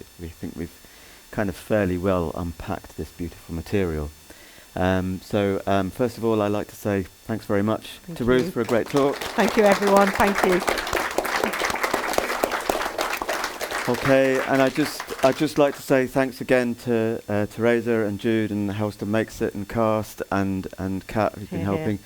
we've kind of fairly well unpacked this beautiful material. First of all, I'd like to say thanks very much Thank to you. Ruth for a great talk. Thank you, everyone. Thank you. Okay, and I'd just like to say thanks again to Teresa and Jude and Helston Makes It and Cast and Kat, who's been Hear, hear. helping,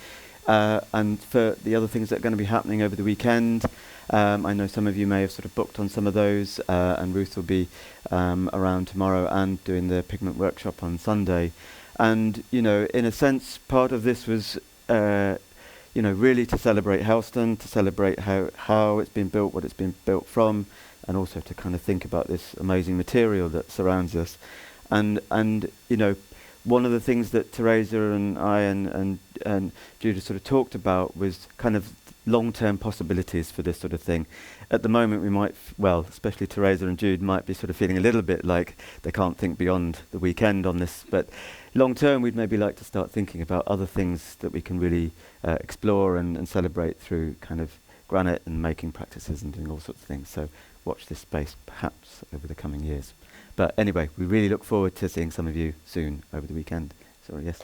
and for the other things that are going to be happening over the weekend. I know some of you may have sort of booked on some of those, and Ruth will be around tomorrow and doing the pigment workshop on Sunday. And, you know, in a sense, part of this was, you know, really to celebrate Helston, to celebrate how it's been built, what it's been built from, and also to kind of think about this amazing material that surrounds us. And you know, one of the things that Teresa and I and Judah sort of talked about was kind of long-term possibilities for this sort of thing. At the moment, we might, well, especially Teresa and Jude might be sort of feeling a little bit like they can't think beyond the weekend on this, but long-term, we'd maybe like to start thinking about other things that we can really explore and celebrate through kind of granite and making practices and doing all sorts of things. So watch this space perhaps over the coming years. But anyway, we really look forward to seeing some of you soon over the weekend. So yes.